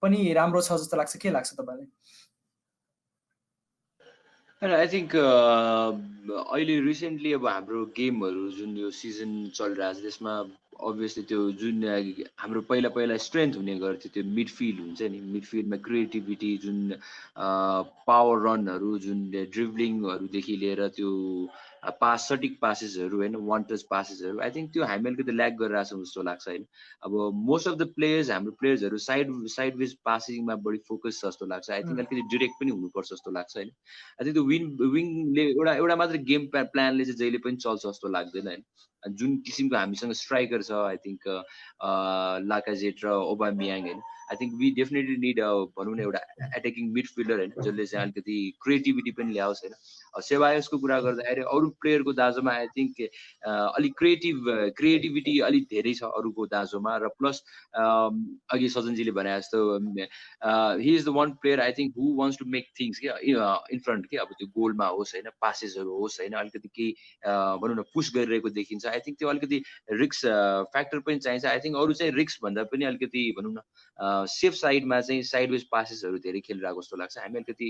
पनि राम्रो छ जस्तो लाग्छ? के लाग्छ तपाईलाई? I think अहिले रिसेन्टली अब हाम्रो गेमहरू जुन यो सिजन चलिरहेको छ त्यसमा अभियसली त्यो जुन हाम्रो पहिला स्ट्रेन्थ हुने गर्थ्यो त्यो मिडफिल्ड हुन्छ नि, मिडफिल्डमा क्रिएटिभिटी जुन पावर रनहरू जुन ड्रिब्लिङहरूदेखि लिएर त्यो सटिक पासेसहरू होइन, वान टच पासेसहरू, आई थिङ्क त्यो हामी अलिकति ल्याक गरिरहेको छौँ जस्तो लाग्छ होइन। अब मोस्ट अफ द प्लेयर्स हाम्रो प्लेयर्सहरू साइड वेज पासिङमा बढी फोकस छ जस्तो लाग्छ। आई थिङ्क अलिकति डिरेक्ट पनि हुनुपर्छ जस्तो लाग्छ होइन। आई थिङ्क त्यो विङले एउटा मात्र गेम प्लानले चाहिँ जहिले पनि चल्छ जस्तो लाग्दैन होइन। जुन किसिमको हामीसँग स्ट्राइकर छ आई थिङ्क लाकाजेट र ओबामियाङ होइन, I think we definitely need भनौँ न एउटा एट्याकिङ मिडफिल्डर होइन जसले चाहिँ अलिकति क्रिएटिभिटी पनि ल्याओस् होइन। सेबायोसको कुरा गर्दाखेरि अरू प्लेयरको दाँजोमा आई थिङ्क अलिक क्रिएटिभिटी अलिक धेरै छ अरूको दाँजोमा, र प्लस अघि सजनजीले भने जस्तो he is the one player I think who wants to make things के इन फ्रन्ट के, अब त्यो गोलमा होस् होइन, पासेसहरू होस् होइन, अलिकति केही भनौँ न पुस गरिरहेको देखिन्छ। आई थिङ्क त्यो अलिकति रिक्स फ्याक्टर पनि चाहिन्छ। आई थिङ्क अरू चाहिँ रिक्स भन्दा पनि अलिकति भनौँ न सेफ साइडमा चाहिँ साइडवेज पासेसहरू धेरै खेलिरहेको जस्तो लाग्छ। हामी अलिकति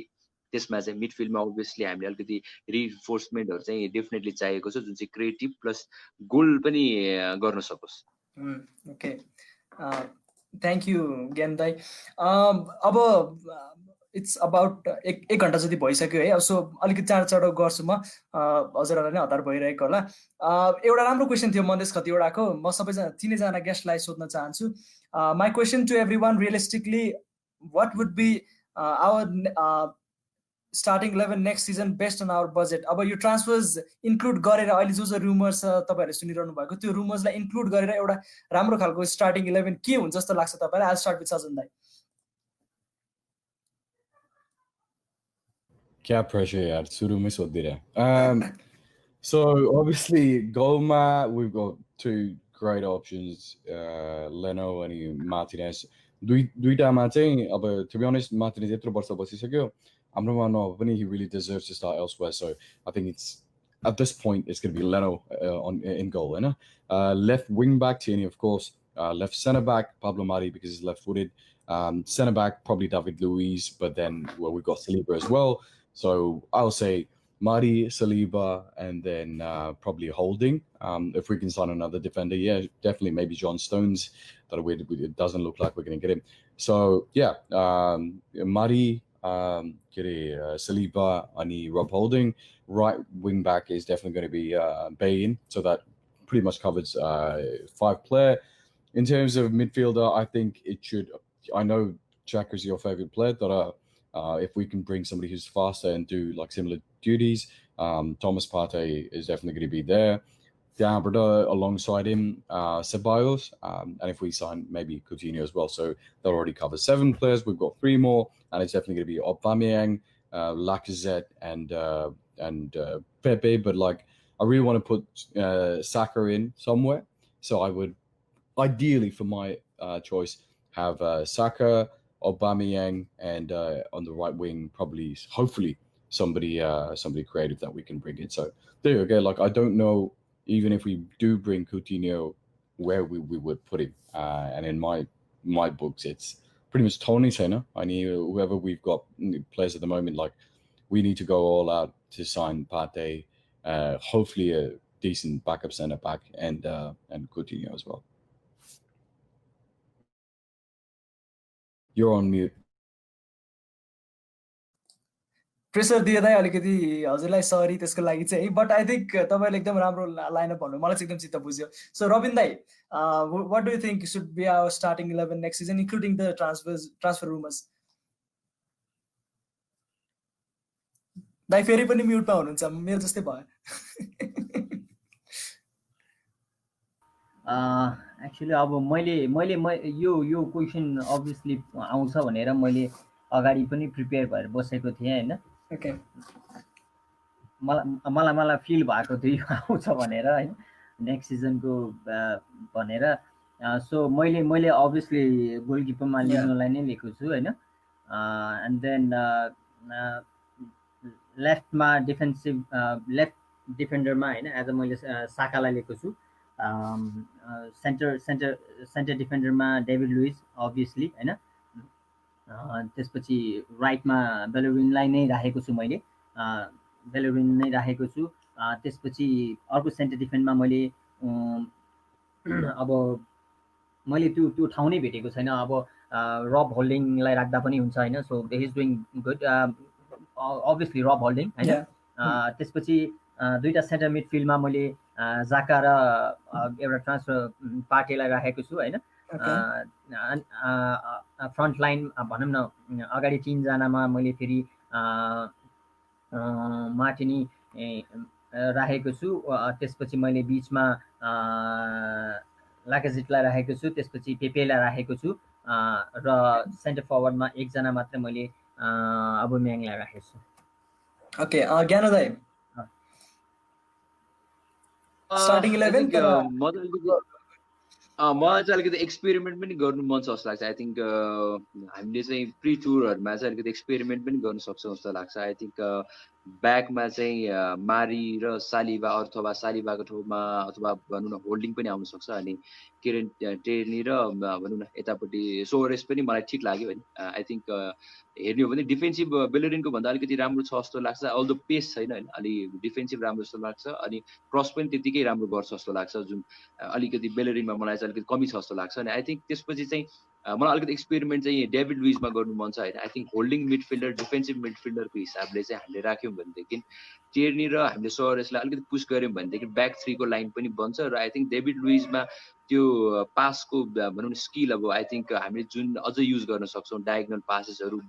त्यसमा चाहिँ मिडफिल्डमा अभियसली हामीले अलिकति रिइन्फोर्समेन्टहरू चाहिँ डेफिनेटली चाहिएको छ जुन चाहिँ क्रिएटिभ प्लस गोल पनि गर्न सकोस्। ओके, थ्याङ्क यू ज्ञान दाइ। अब इट्स अबाउट एक घन्टा जति भइसक्यो है। सो अलिकति चाँडो गर्छु म, हजुरहरूलाई नै हतार भइरहेको होला। एउटा राम्रो क्वेसन थियो मधेस कतिवटाको, म सबैजना तिनैजना गेस्टलाई सोध्न चाहन्छु। My question to everyone, realistically what would be our starting 11 next season best on our budget? अब यो ट्रान्सफर्स इन्क्लुड गरेर अहिले जो रुमर्स तपाईँहरूले सुनिरहनु भएको त्यो रुमर्सलाई इन्क्लुड गरेर एउटा राम्रो खालको स्टार्टिङ 11 के हुन्छ जस्तो लाग्छ तपाईँलाई? आई स्टार्ट विथ सजन दाइ। क्या प्रेसर यार, सुरुमै सोधिदिएर। So obviously goalमा we've got two great options, Leno and Martinez. दुईटामा चाहिँ अब to be honest Martinez यत्रो वर्ष बसिसक्यो, हाम्रोमा नभए पनि he really deserves to start elsewhere. So I think it's at this point it's going to be Leno in goal, होइन? Left wing back Tierney of course, left centre back Pablo Mari because he's left footed, centre back probably David Luiz, but then we've got Saliba as well. So I'll say Mari, Saliba, and then probably Holding. If we can sign another defender, yeah, definitely maybe John Stones. It doesn't look like we're going to get him. So yeah, Mari, Saliba and Rob Holding. Right wing back is definitely going to be Bain, so that pretty much covers 5 player. In terms of midfielder, I think it should. I know Jack is your favorite player, but if we can bring somebody who's faster and do like similar duties, Thomas Partey is definitely going to be there. Gyanendra alongside him, Ceballos, and if we sign maybe Coutinho as well, so that already covers 7 players. We've got 3 more, and it's definitely going to be Aubameyang, Lacazette, and Pepe. But like, I really want to put Saka in somewhere, so I would ideally, for my choice, have Saka, Aubameyang, and on the right wing, probably, hopefully, somebody creative that we can bring in. So there you go. Like, I don't know, even if we do bring Coutinho, where we would put him. And in my books, it's pretty much Tony Senna. I need whoever we've got players at the moment. Like, we need to go all out to sign Partey, hopefully a decent backup centre back, and Coutinho as well. You're on mute. Pressure दिएदै अलिकति हजुरलाई सरी त्यसको लागि चाहिँ, but I think तपाईले एकदम राम्रो लाइनअप भन्नु मलाई चाहिँ एकदम चित्त बुझ्यो. सो रबिन दाइ, what do you think should be our starting 11 next season including the transfer rumours? दाइ फेरि पनि म्युटमा हुनुहुन्छ, मेरो जस्तै भयो. एक्चुअली अब मैले यो क्वेसन अभियसली आउँछ भनेर मैले अगाडि पनि प्रिपेयर भएर बसेको थिएँ हैन. ओके, मलाई फिल भएको थियो यो आउँछ भनेर हैन नेक्स्ट सिजनको भनेर. सो मैले अभियसली गोलकिपरमा लिनुलाई नै लिएको छु हैन. एन्ड देन लेफ्टमा लेफ्ट डिफेन्डरमा हैन एज अ मैले साकालाई लिएको छु. सेन्टर डिफेन्डरमा डेभिड लुइस अभियसली हैन. त्यसपछि राइटमा बेलोरिनलाई नै राखेको छु मैले, त्यसपछि अर्को सेन्टर डिफेन्डमा मैले अब मैले त्यो ठाउँ नै भेटेको छैन. अब रब होल्डिङलाई राख्दा पनि हुन्छ हैन. सो दे इज डुइङ गुड, अभियसली रब होल्डिङ हैन. त्यसपछि दुईटा सेन्टर मिडफिल्डमा मैले जाका र एउटा ट्रान्सफर पार्टीलाई राखेको छु हैन. फ्रन्ट लाइन भनौँ न अगाडि 3 जनामा मैले फेरि मार्टिनी राखेको छु. त्यसपछि मैले बीचमा लाकेजेटलाई राखेको छु. त्यसपछि पेपेलाई राखेको छु र सेन्टर फरवर्डमा 1 जना मात्र मैले अबमेयाङलाई राखेको छु. ओके, ज्ञान दाइ स्टार्टिङ 11 मलाई चाहिँ अलिकति एक्सपेरिमेन्ट पनि गर्नु मन छ जस्तो लाग्छ. आई थिङ्क हामीले चाहिँ प्री टुरहरूमा चाहिँ अलिकति एक्सपेरिमेन्ट पनि गर्न सक्छौँ जस्तो लाग्छ. आई थिङ्क ब्याकमा चाहिँ मारी र सालिबा अथवा सालिबाको ठाउँमा अथवा भनौँ न होल्डिङ पनि आउन सक्छ. अनि केरेन टेर्नी र भनौँ न यतापट्टि सोरेस पनि मलाई ठिक लाग्यो होइन. आई थिङ्क हेर्ने हो भने डिफेन्सिभ बेलोरिनको भन्दा अलिकति राम्रो छ जस्तो लाग्छ. अल द पेस छैन होइन, अलि डिफेन्सिभ राम्रो जस्तो लाग्छ. अनि क्रस पनि त्यतिकै राम्रो गर्छ जस्तो लाग्छ, जुन अलिकति बेलोरिनमा मलाई चाहिँ अलिकति कमी छ जस्तो लाग्छ. अनि आई थिङ्क त्यसपछि चाहिँ मलाई अलिकति एक्सपेरिमेन्ट चाहिँ डेभिड लुइसमा गर्नु मन छ होइन. I think holding midfielder defensive मिडफिल्डरको हिसाबले चाहिँ हामीले राख्यौँ भनेदेखि टेर्नी र हामीले सोरेसलाई अलिकति पुस गऱ्यौँ भनेदेखि ब्याक 3 को लाइन पनि बन्छ. र आई थिङ्क डेभिड लुइसमा त्यो पासको भनौँ न स्किल अब आई थिङ्क हामीले जुन अझ युज गर्न सक्छौँ. डायगनल पासेसहरू,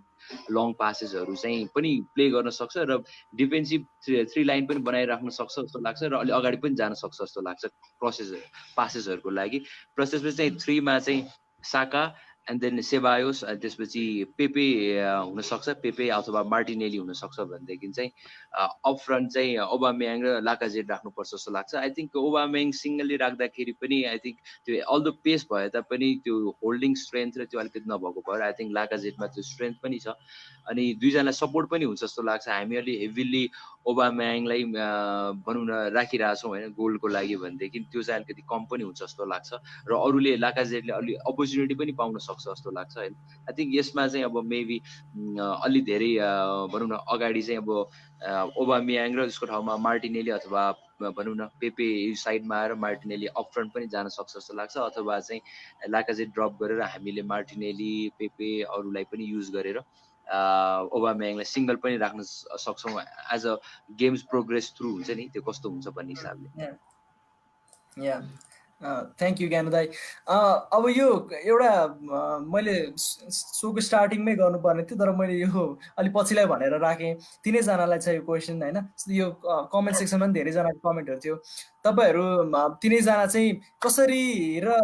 लङ पासेसहरू चाहिँ पनि प्ले गर्न सक्छ र डिफेन्सिभ 3 लाइन पनि बनाइराख्न सक्छ जस्तो लाग्छ. र अलि अगाडि पनि जान सक्छ जस्तो लाग्छ पासेसहरूको लागि. त्यसपछि चाहिँ 3 मा चाहिँ साका एन्ड देन सेबायोस, त्यसपछि पेपे हुनसक्छ, पेपे अथवा मार्टिनेली हुनसक्छ भनेदेखि चाहिँ अप फ्रन्ट चाहिँ ओबामेयाङ र लाकाजेट राख्नुपर्छ जस्तो लाग्छ. आई थिङ्क ओबामेयाङ सिङ्गलली राख्दाखेरि पनि आई थिङ्क त्यो अल द पेस भए तापनि त्यो होल्डिङ स्ट्रेन्थ र त्यो अलिकति नभएको भएर आई थिङ्क लाकाजेटमा त्यो स्ट्रेन्थ पनि छ. अनि 2 जनालाई सपोर्ट पनि हुन्छ जस्तो लाग्छ. हामी अलि हेभिली ओबामेयाङलाई भनौँ न राखिरहेछौँ होइन गोलको लागि भनेदेखि त्यो चाहिँ अलिकति कम पनि हुन्छ जस्तो लाग्छ. र अरूले लाकाजेटले अलि अपर्च्युनिटी पनि पाउन सक्छ जस्तो लाग्छ होइन. आई थिङ्क यसमा चाहिँ अब मेबी अलि धेरै भनौँ न अगाडि चाहिँ अब ओबामेयाङ र उसको ठाउँमा मार्टिनेली अथवा भनौँ न पेपे साइडमा आएर मार्टिनेली अप फ्रन्ट पनि जान सक्छ जस्तो लाग्छ. अथवा चाहिँ लाकाजेट ड्रप गरेर हामीले मार्टिनेली पेपे अरूलाई पनि युज गरेर ओबामेयाङलाई सिङ्गल पनि राख्न सक्छौँ as a games progress through हुन्छ नि त्यो कस्तो हुन्छ भन्ने हिसाबले या थ्याङ्क यू ज्ञानु दाई अब यो एउटा मैले सोको स्टार्टिङमै गर्नुपर्ने थियो तर मैले यो अलिक पछिलाई भनेर राखेँ तिनैजनालाई छ यो क्वेसन होइन यो कमेन्ट सेक्सनमा पनि धेरैजनाको कमेन्टहरू थियो तपाईँहरू तिनैजना चाहिँ कसरी र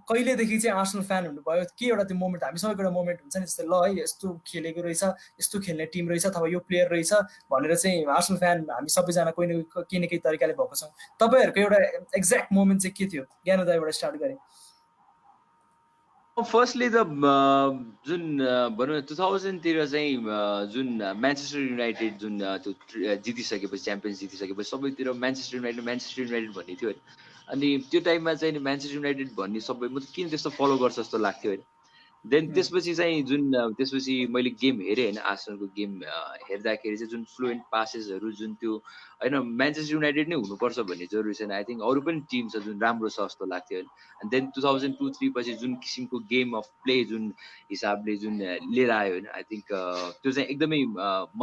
कहिलेदेखि चाहिँ आर्सेनल फ्यान हुनुभयो के एउटा त्यो मोमेन्ट हामी सबैको एउटा मोमेन्ट हुन्छ नि जस्तै ल है यस्तो खेलेको रहेछ यस्तो खेल्ने टिम रहेछ अथवा यो प्लेयर रहेछ भनेर चाहिँ आर्सेनल फ्यान हामी सबैजना कोही न केही तरिकाले भएको छौँ तपाईँहरूको एउटा एक्ज्याक्ट मोमेन्ट चाहिँ के थियो ज्ञानु दाइबाट स्टार्ट गरेँ फर्स्टली त जुन भनौँ न 2000 तिर चाहिँ जुन म्यान्चेस्टर युनाइटेड जुन त्यो जितिसकेपछि च्याम्पियन्स जितिसकेपछि सबैतिर म्यान्चेस्टर युनाइटेड भन्ने थियो होइन अनि त्यो टाइममा चाहिँ म्यान्चेस्टर युनाइटेड भन्ने सबै म किन त्यस्तो फलो गर्छ जस्तो लाग्थ्यो होइन देन त्यसपछि चाहिँ जुन त्यसपछि मैले गेम हेरेँ होइन आर्सेनलको गेम हेर्दाखेरि चाहिँ जुन फ्लुएन्ट पासेसहरू जुन त्यो होइन म्यान्चेस्टर युनाइटेड नै हुनुपर्छ भन्ने जरुरी छैन आई थिङ्क अरू पनि टिम छ जुन राम्रो छ जस्तो लाग्थ्यो होइन अनि देन 2002-03 पछि जुन किसिमको गेम अफ प्ले जुन हिसाबले जुन लिएर आयो होइन आई थिङ्क त्यो चाहिँ एकदमै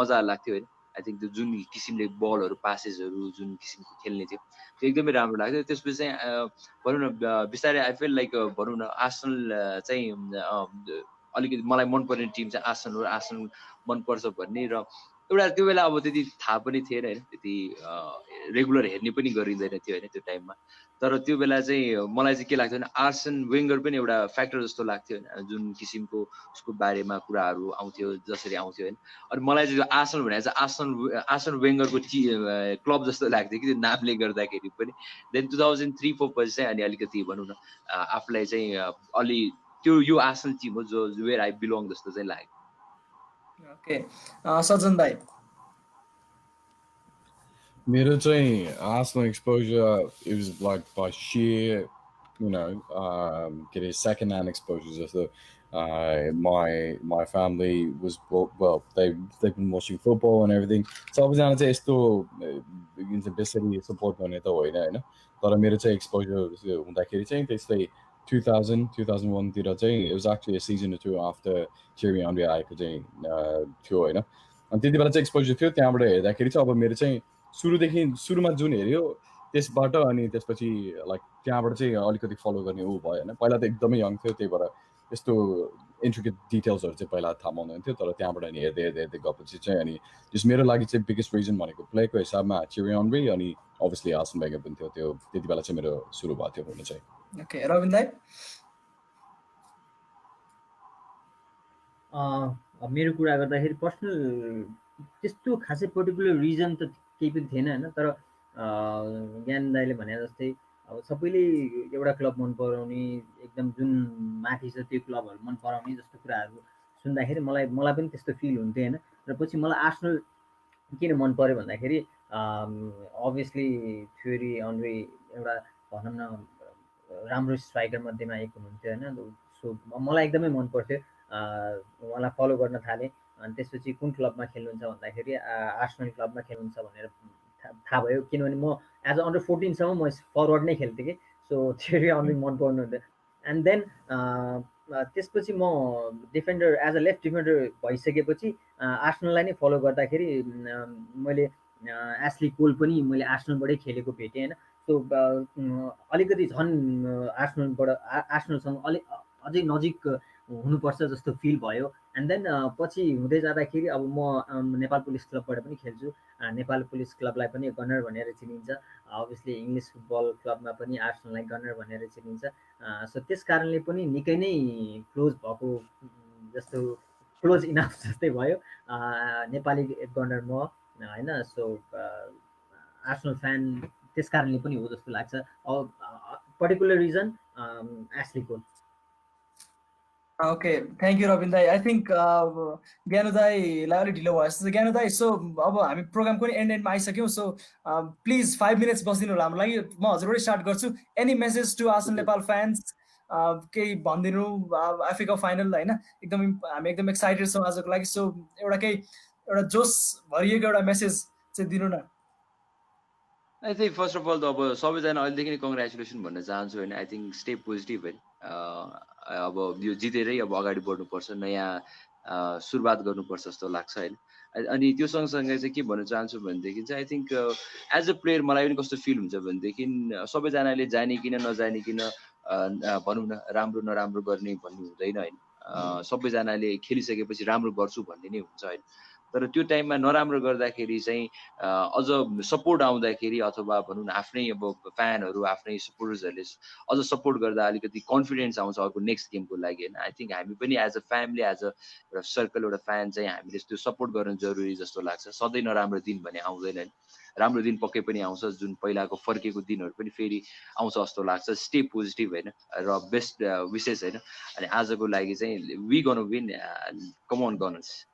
मजा लाग्थ्यो होइन आई थिङ्क त्यो जुन किसिमले बलहरू पासेसहरू जुन किसिमको खेल्ने थियो त्यो एकदमै राम्रो लाग्थ्यो त्यसपछि चाहिँ भनौँ न बिस्तारै आई फिल लाइक भनौँ न आर्सेनल चाहिँ अलिकति मलाई मनपर्ने टिम चाहिँ आर्सेनल मनपर्छ भन्ने र एउटा त्यो बेला अब त्यति थाहा पनि थिएन होइन त्यति रेगुलर हेर्ने पनि गरिँदैन थियो होइन त्यो टाइममा तर त्यो बेला चाहिँ मलाई चाहिँ के लाग्थ्यो भने आर्सन वेङ्गर पनि एउटा फ्याक्टर जस्तो लाग्थ्यो होइन जुन किसिमको उसको बारेमा कुराहरू आउँथ्यो जसरी आउँथ्यो होइन अनि मलाई चाहिँ आर्सेनल भनेर चाहिँ आर्सन वेङ्गरको क्लब जस्तो लाग्थ्यो कि त्यो नामले गर्दाखेरि पनि देन 2003-04 पछि चाहिँ अनि अलिकति भनौँ न आफूलाई चाहिँ अलि त्यो यो आर्सेनल टिम हो जो वेयर आई बिलोङ जस्तो चाहिँ लाग्यो ओके सज्जन दाइ मेरो चाहिँ Arsenal exposure, it was like by sheer, you know, getting second-hand exposure. Just my family was well, they've been watching football and everything. So I was down to still into basically support on it though, you know. But मेरो चाहिँ exposure हुँदाखेरि चाहिँ त्यस्तै 2000-2001 तिर चाहिँ it was actually a season or two after Thierry Henry आएको चाहिँ थियो होइन अनि त्यति बेला चाहिँ एक्सपोजर थियो त्यहाँबाट हेर्दाखेरि चाहिँ अब मेरो चाहिँ सुरुमा जुन हेऱ्यो त्यसबाट अनि त्यसपछि लाइक त्यहाँबाट चाहिँ अलिकति फलो गर्ने ऊ भयो होइन पहिला त एकदमै यङ थियो त्यही भएर यस्तो इन्ट्रिकेट डिटेल्सहरू चाहिँ पहिला थाहा पाउँदैन थियो तर त्यहाँबाट अनि हेर्दै हेर्दै हेर्दै गएपछि चाहिँ अनि जस मेरो लागि चाहिँ बिगेस्ट रिजन भनेको प्लेको हिसाबमा थियरी हेनरी अनि अभियसली आर्सन वेंगर पनि थियो त्यो त्यति बेला चाहिँ मेरो सुरु भएको थियो हुन चाहिँ ओके रबिन दाइ मेरो कुरा गर्दाखेरि पर्सनल त्यस्तो खासै पर्टिकुलर रिजन त केही पनि थिएन होइन तर ज्ञान दाइले भने जस्तै अब सबैले एउटा क्लब मन पराउने एकदम जुन माथि छ त्यो क्लबहरू मन पराउने जस्तो कुराहरू सुन्दाखेरि मलाई पनि त्यस्तो फिल हुन्थ्यो होइन र पछि मलाई आर्सेनल किन मन पर्यो भन्दाखेरि अभियसली थ्योरी अनरी एउटा भनौँ न राम्रो स्ट्राइकर मध्येमा एक हुनुहुन्थ्यो होइन सो मलाई एकदमै मन पर्थ्यो उहाँलाई फलो गर्न थालेँ अनि त्यसपछि कुन क्लबमा खेल्नुहुन्छ भन्दाखेरि आर्सेनल क्लबमा खेल्नुहुन्छ भनेर थाहा भयो किनभने म एज अन्डर 14 सम्म म फरवर्ड नै खेल्थेँ कि सो थ्योरी अनली मन पर्नुहुन्थ्यो एन्ड देन त्यसपछि म defender as a left defender भइसकेपछि आर्सेनललाई नै फलो गर्दाखेरि मैले एस्ली कोल पनि मैले आर्सेनलबाटै खेलेको भेटेँ होइन सो अलिकति झन् आर्सेनलसँग अझै नजिक हुनुपर्छ जस्तो फिल भयो एन्ड देन पछि हुँदै जाँदाखेरि अब म नेपाल पुलिस क्लबबाट पनि खेल्छु नेपाल पुलिस क्लबलाई पनि गनर भनेर चिनिन्छ अभियसली इङ्ग्लिस फुटबल क्लबमा पनि आर्सेनललाई गनर भनेर चिनिन्छ सो त्यस कारणले पनि निकै नै क्लोज भएको जस्तो क्लोज इनफ जस्तै भयो नेपाली गनर म होइन सो आर्सेनल फ्यान त्यस कारणले पनि हो जस्तो लाग्छ particular reason Ashley Cole okay thank you Rabin दाई आई थिङ्क ज्ञानु दाईलाई अलिक ढिलो भयो जस्तो ज्ञानु दाई सो अब हामी प्रोग्रामको नि एन्डमा आइसक्यौँ सो प्लिज 5 मिनट्स बसिदिनु होला हाम्रो लागि म हजुरबाटै स्टार्ट गर्छु any message to Arsenal Nepal fans केही भनिदिनु एफए कप फाइनल होइन एकदम हामी एकदम एक्साइटेड छौँ आजको लागि सो एउटा जोस भरिएको एउटा मेसेज चाहिँ दिनु न I think first of all त अब सबैजना अहिलेदेखि नै कङ्ग्रेचुलेसन भन्न चाहन्छु होइन आई थिङ्क स्टे पोजिटिभ होइन अब यो जितेरै अब अगाडि बढ्नुपर्छ नयाँ सुरुवात गर्नुपर्छ जस्तो लाग्छ होइन। अनि त्यो सँगसँगै चाहिँ के भन्न चाहन्छु भनेदेखि चाहिँ I think as a player मलाई पनि कस्तो फिल हुन्छ भनेदेखि सबैजनाले जानिकन नजानिकन भनौँ न राम्रो नराम्रो गर्ने भन्ने हुँदैन होइन। सबैजनाले खेलिसकेपछि राम्रो गर्छु भन्ने नै हुन्छ होइन। तर त्यो टाइममा नराम्रो गर्दाखेरि चाहिँ अझ सपोर्ट आउँदाखेरि अथवा भनौँ न आफ्नै अब फ्यानहरू आफ्नै सपोर्टर्सहरूले अझ सपोर्ट गर्दा अलिकति कन्फिडेन्स आउँछ अर्को नेक्स्ट गेमको लागि होइन। आई थिङ्क हामी पनि as a family as a एउटा सर्कल एउटा फ्यान चाहिँ हामीले त्यो सपोर्ट गर्न जरुरी जस्तो लाग्छ। सधैँ नराम्रो दिन भने आउँदैन होइन, राम्रो दिन पक्कै पनि आउँछ। जुन पहिलाको फर्केको दिनहरू पनि फेरि आउँछ जस्तो लाग्छ। स्टे पोजिटिभ होइन र बेस्ट विसेस होइन। अनि आजको लागि चाहिँ we gonna win, come on gunners.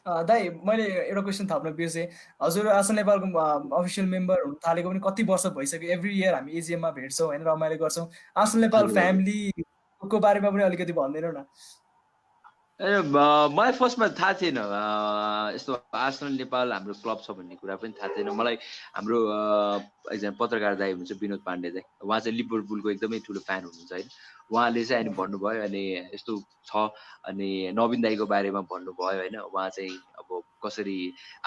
दाइ मैले एउटा क्वेसन थप्न बिर्सेँ। हजुर आर्सन नेपालको अफिसियल मेम्बर हुन थालेको पनि कति वर्ष भइसक्यो। एभ्री इयर हामी एजिएममा भेट्छौँ होइन, रमाइलो गर्छौँ। आर्सन नेपाल फ्यामिलीको बारेमा पनि अलिकति भनिदिनु न। मलाई फर्स्टमा थाहा थिएन यस्तो आर्सेनल नेपाल हाम्रो क्लब छ भन्ने कुरा पनि थाहा थिएन मलाई। हाम्रो एकजना पत्रकार दाइ हुनुहुन्छ विनोद पाण्डे दाइ, उहाँ चाहिँ लिभरपुलको एकदमै ठुलो फ्यान हुनुहुन्छ होइन। उहाँले चाहिँ अनि भन्नुभयो अनि यस्तो छ अनि नवीन दाईको बारेमा भन्नुभयो होइन। उहाँ चाहिँ अब कसरी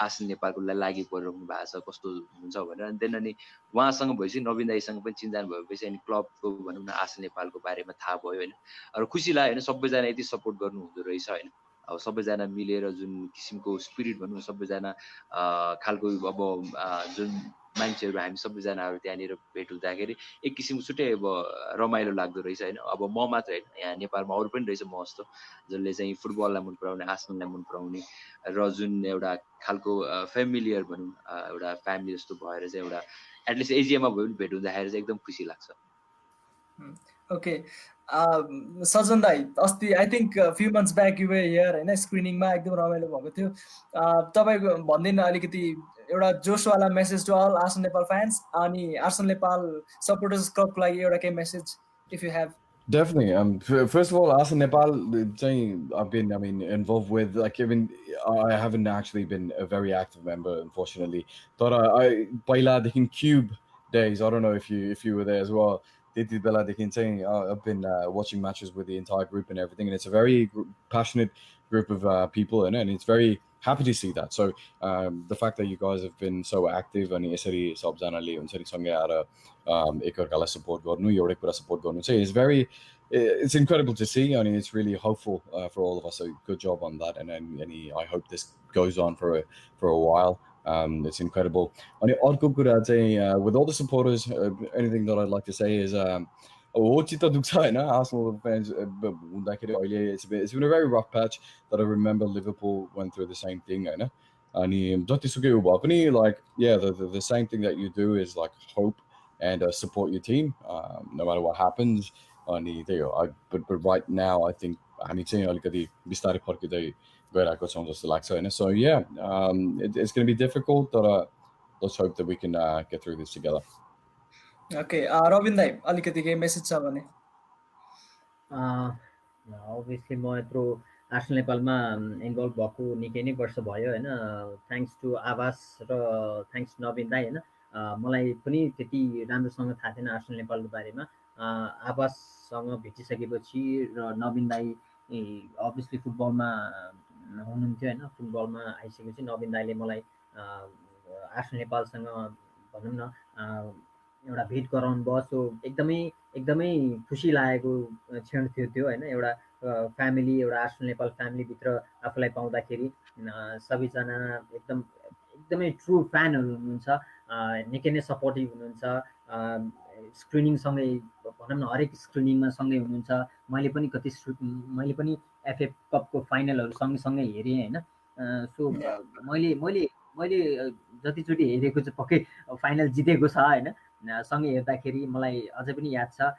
आर्सेनल नेपालको लागि परिरहनु भएको छ कस्तो हुन्छ भनेर। अनि त्यहाँदेखि अनि उहाँसँग भएपछि नवीन दाईसँग पनि चिनजान भएपछि अनि क्लबको भनौँ न आर्सेनल नेपालको बारेमा थाहा भयो होइन। र खुसी लाग्यो होइन, सबैजना यति सपोर्ट गर्नु हुँदो रहेछ होइन। अब सबैजना मिलेर जुन किसिमको स्पिरिट भनौँ न सबैजना खालको अब जुन मान्छेहरू हामी सबैजनाहरू त्यहाँनिर भेट हुँदाखेरि एक किसिमको छुट्टै अब रमाइलो लाग्दो रहेछ होइन। अब म मात्र होइन, यहाँ नेपालमा अरू पनि रहेछ म जस्तो जसले चाहिँ फुटबललाई मन पराउने आर्सेनललाई मन पराउने र जुन एउटा खालको फेमिलियर भनौँ एउटा फ्यामिली जस्तो भएर चाहिँ एउटा एटलिस्ट एजिएममा भयो भने भेट हुँदाखेरि चाहिँ एकदम खुसी लाग्छ। ओके सजन दाई, अस्ति I think few months back you way here होइन, स्क्रिनिङमा एकदम रमाइलो भएको थियो। तपाईँको भनिदिनु अलिकति एउटा जोसवाला message to all Arsenal Nepal fans अनि आर्सेनल नेपाल सपोर्टर्स क्लबको लागि एउटा केही message if you have. Definitely. First of all, Arsenal Nepal, I've been, involved with. Like, even I haven't actually been a very active member, unfortunately. But I Paila the Cube days. I don't know if you were there as well. I've been watching matches with the entire group and everything, and it's a very passionate group of people, and it's very happy to see that. So the fact that you guys have been so active and यसरी सबजनाले हुन्छ नि सँगै आएर एकअर्कालाई support गर्नु, एउटै कुरा support गर्नु चाहिँ is very, it's incredible to see, and it's really hopeful for all of us. So good job on that, and I hope this goes on for a while. It's incredible. And अर्को कुरा चाहिँ with all the supporters, anything that I'd like to say is चित्त दुख्छ होइन Arsenal fans हुँदाखेरि अहिले it's been a very rough patch that I remember Liverpool went through the same thing होइन. अनि जतिसुकै भए पनि like yeah the same thing that you do is like hope and support your team no matter what happens. अनि त्यही हो. But right now I think हामी चाहिँ अलिकति बिस्तारै फर्किँदै गइरहेको छौँ जस्तो लाग्छ होइन. So yeah, it's going to be difficult, but let's hope that we can get through this together. Okay Rabin दाइ अलिकति केही मेसेज छ भने? अभियसली म यत्रो आर्सेनल नेपालमा इन्भल्भ भएको निकै नै वर्ष भयो होइन. थ्याङ्क्स टु आवास र थ्याङ्क्स नवीन दाई होइन. मलाई पनि त्यति राम्रोसँग थाहा थिएन आर्सेनल नेपालको बारेमा. आवाससँग भेटिसकेपछि र नवीन दाई अभियसली फुटबलमा हुनुहुन्थ्यो होइन. फुटबलमा आइसकेपछि नवीन दाईले मलाई आर्सेनल नेपालसँग भनौँ न एउटा भेट गराउनु भयो. सो एकदमै खुसी लागेको क्षण थियो त्यो होइन. एउटा फ्यामिली, एउटा आर्सेनल नेपाल फ्यामिलीभित्र आफूलाई पाउँदाखेरि सबैजना एकदमै ट्रु फ्यानहरू हुनुहुन्छ, निकै नै सपोर्टिभ हुनुहुन्छ. स्क्रिनिङसँगै भनौँ न हरेक स्क्रिनिङमा सँगै हुनुहुन्छ. मैले पनि एफए कपको फाइनलहरू सँगै हेरेँ होइन. सो मैले जतिचोटि हेरेको चाहिँ पक्कै फाइनल जितेको छ होइन. सँगै हेर्दाखेरि मलाई अझै पनि याद छ.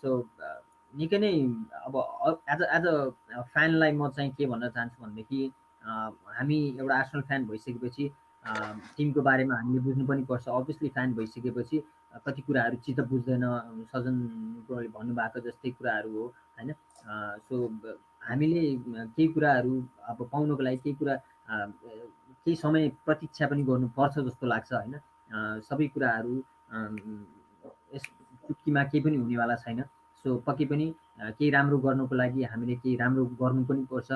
सो निकै नै अब एज अ फ्यानलाई म चाहिँ के भन्न चाहन्छु भनेदेखि हामी एउटा आर्सेनल फ्यान भइसकेपछि टिमको बारेमा हामीले बुझ्नु पनि पर्छ. अभियसली फ्यान भइसकेपछि कति कुराहरू चित्त बुझ्दैन, सजनले भन्नुभएको जस्तै कुराहरू हो होइन. सो हामीले केही कुराहरू अब पाउनको लागि केही समय प्रतीक्षा पनि गर्नुपर्छ जस्तो लाग्छ होइन. सबै कुराहरू यस चुक्कीमा केही पनि हुनेवाला छैन. सो पक्कै पनि केही राम्रो गर्नुको लागि हामीले केही राम्रो गर्नु पनि पर्छ,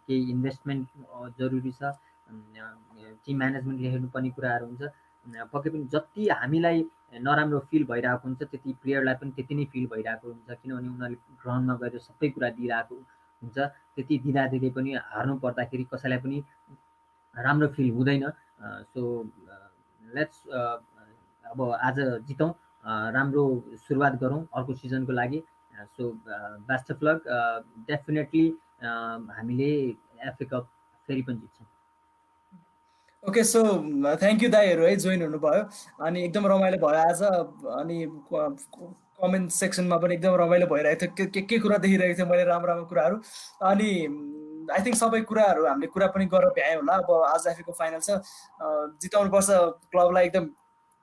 केही इन्भेस्टमेन्ट जरुरी छ, टिम म्यानेजमेन्टले हेर्नुपर्ने कुराहरू हुन्छ। पक्कै पनि जति हामीलाई नराम्रो फिल भइरहेको हुन्छ त्यति प्लेयरलाई पनि त्यति नै फिल भइरहेको हुन्छ, किनभने उनीहरूले ग्राउन्डमा गएर सबै कुरा दिइरहेको हुन्छ। त्यति दिँदाखेरि पनि हार्नु पर्दाखेरि कसैलाई पनि राम्रो फिल हुँदैन। सो लेट्स अब आज जितौँ, राम्रो सुरुवात गरौँ अर्को सिजनको लागि। So best of luck, definitely हामीले एफए कप फेरि पनि जित्छौँ। ओके, सो थ्याङ्क यू दाइहरू है जोइन हुनुभयो, अनि एकदम रमाइलो भयो आज। अनि कमेन्ट सेक्सनमा पनि एकदम रमाइलो भइरहेको थियो, के कुरा देखिरहेको थियो मैले, राम्रो राम्रो कुराहरू। अनि आई थिङ्क सबै कुराहरू हामीले कुरा पनि गरेर भ्यायौँ होला। अब आज एफएको फाइनल छ, जिताउनुपर्छ क्लबलाई एकदम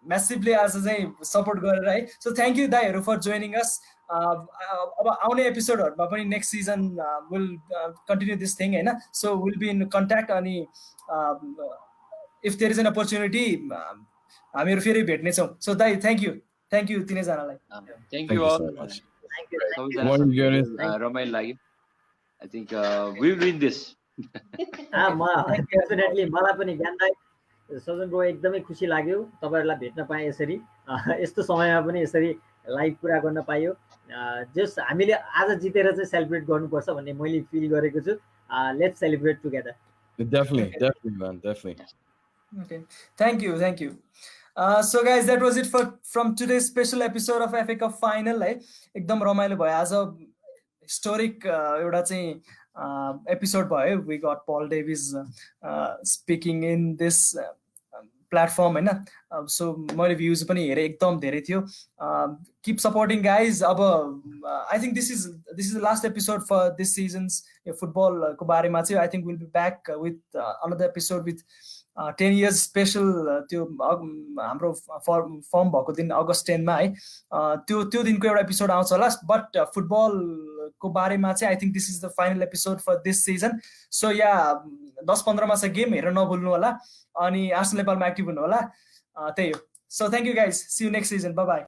म्यासिभली आज चाहिँ सपोर्ट गरेर है। सो थ्याङ्क यू दाइहरू फर जोइनिङ अस। अब आउने एपिसोडहरूमा पनि next season will continue this thing होइन। So will be in contact, अनि if there is an opportunity हामीहरू फेरि भेट्नेछौँ। सो दाइ थ्याङ्क यू तिनैजनालाई। थ्याङ्क यू अल, रमाइलो लाग्यो। I think we will win this. Definitely मलाई पनि ज्ञान दाइ, सजन ब्रो एकदमै खुसी लाग्यो तपाईँहरूलाई भेट्न पाएँ यसरी, यस्तो समयमा पनि यसरी लाइभ कुरा गर्न पाइयो। जस हामीले आज जितेर चाहिँ सेलिब्रेट गर्नुपर्छ भन्ने मैले फिल गरेको छु। Let's celebrate together. Definitely, man, definitely. Okay, thank you. So guys, that was it from today's special episode of FA Cup final है। एकदम रमाइलो भयो आज, हिस्टोरिक एउटा चाहिँ एपिसोड भयो। We got Paul Davis speaking in this platform होइन। So मैले भ्युज पनि हेरेँ, एकदम धेरै थियो। Keep supporting guys. अब I think this is the last episode for this seasons फुटबलको बारेमा चाहिँ। I think will be back with another episode with 10 years special, त्यो हाम्रो फर्म भएको दिन अगस्त 10 है, त्यो दिनको एउटा एपिसोड आउँछ होला। बट फुटबलको बारेमा चाहिँ I think this is the final episode for this season. So yeah 10-15मा चाहिँ गेम हेरेर नभुल्नु होला, अनि आर्सेनल नेपालमा एक्टिभ हुनु होला। त्यही हो। So thank you guys, see you next season, bye by.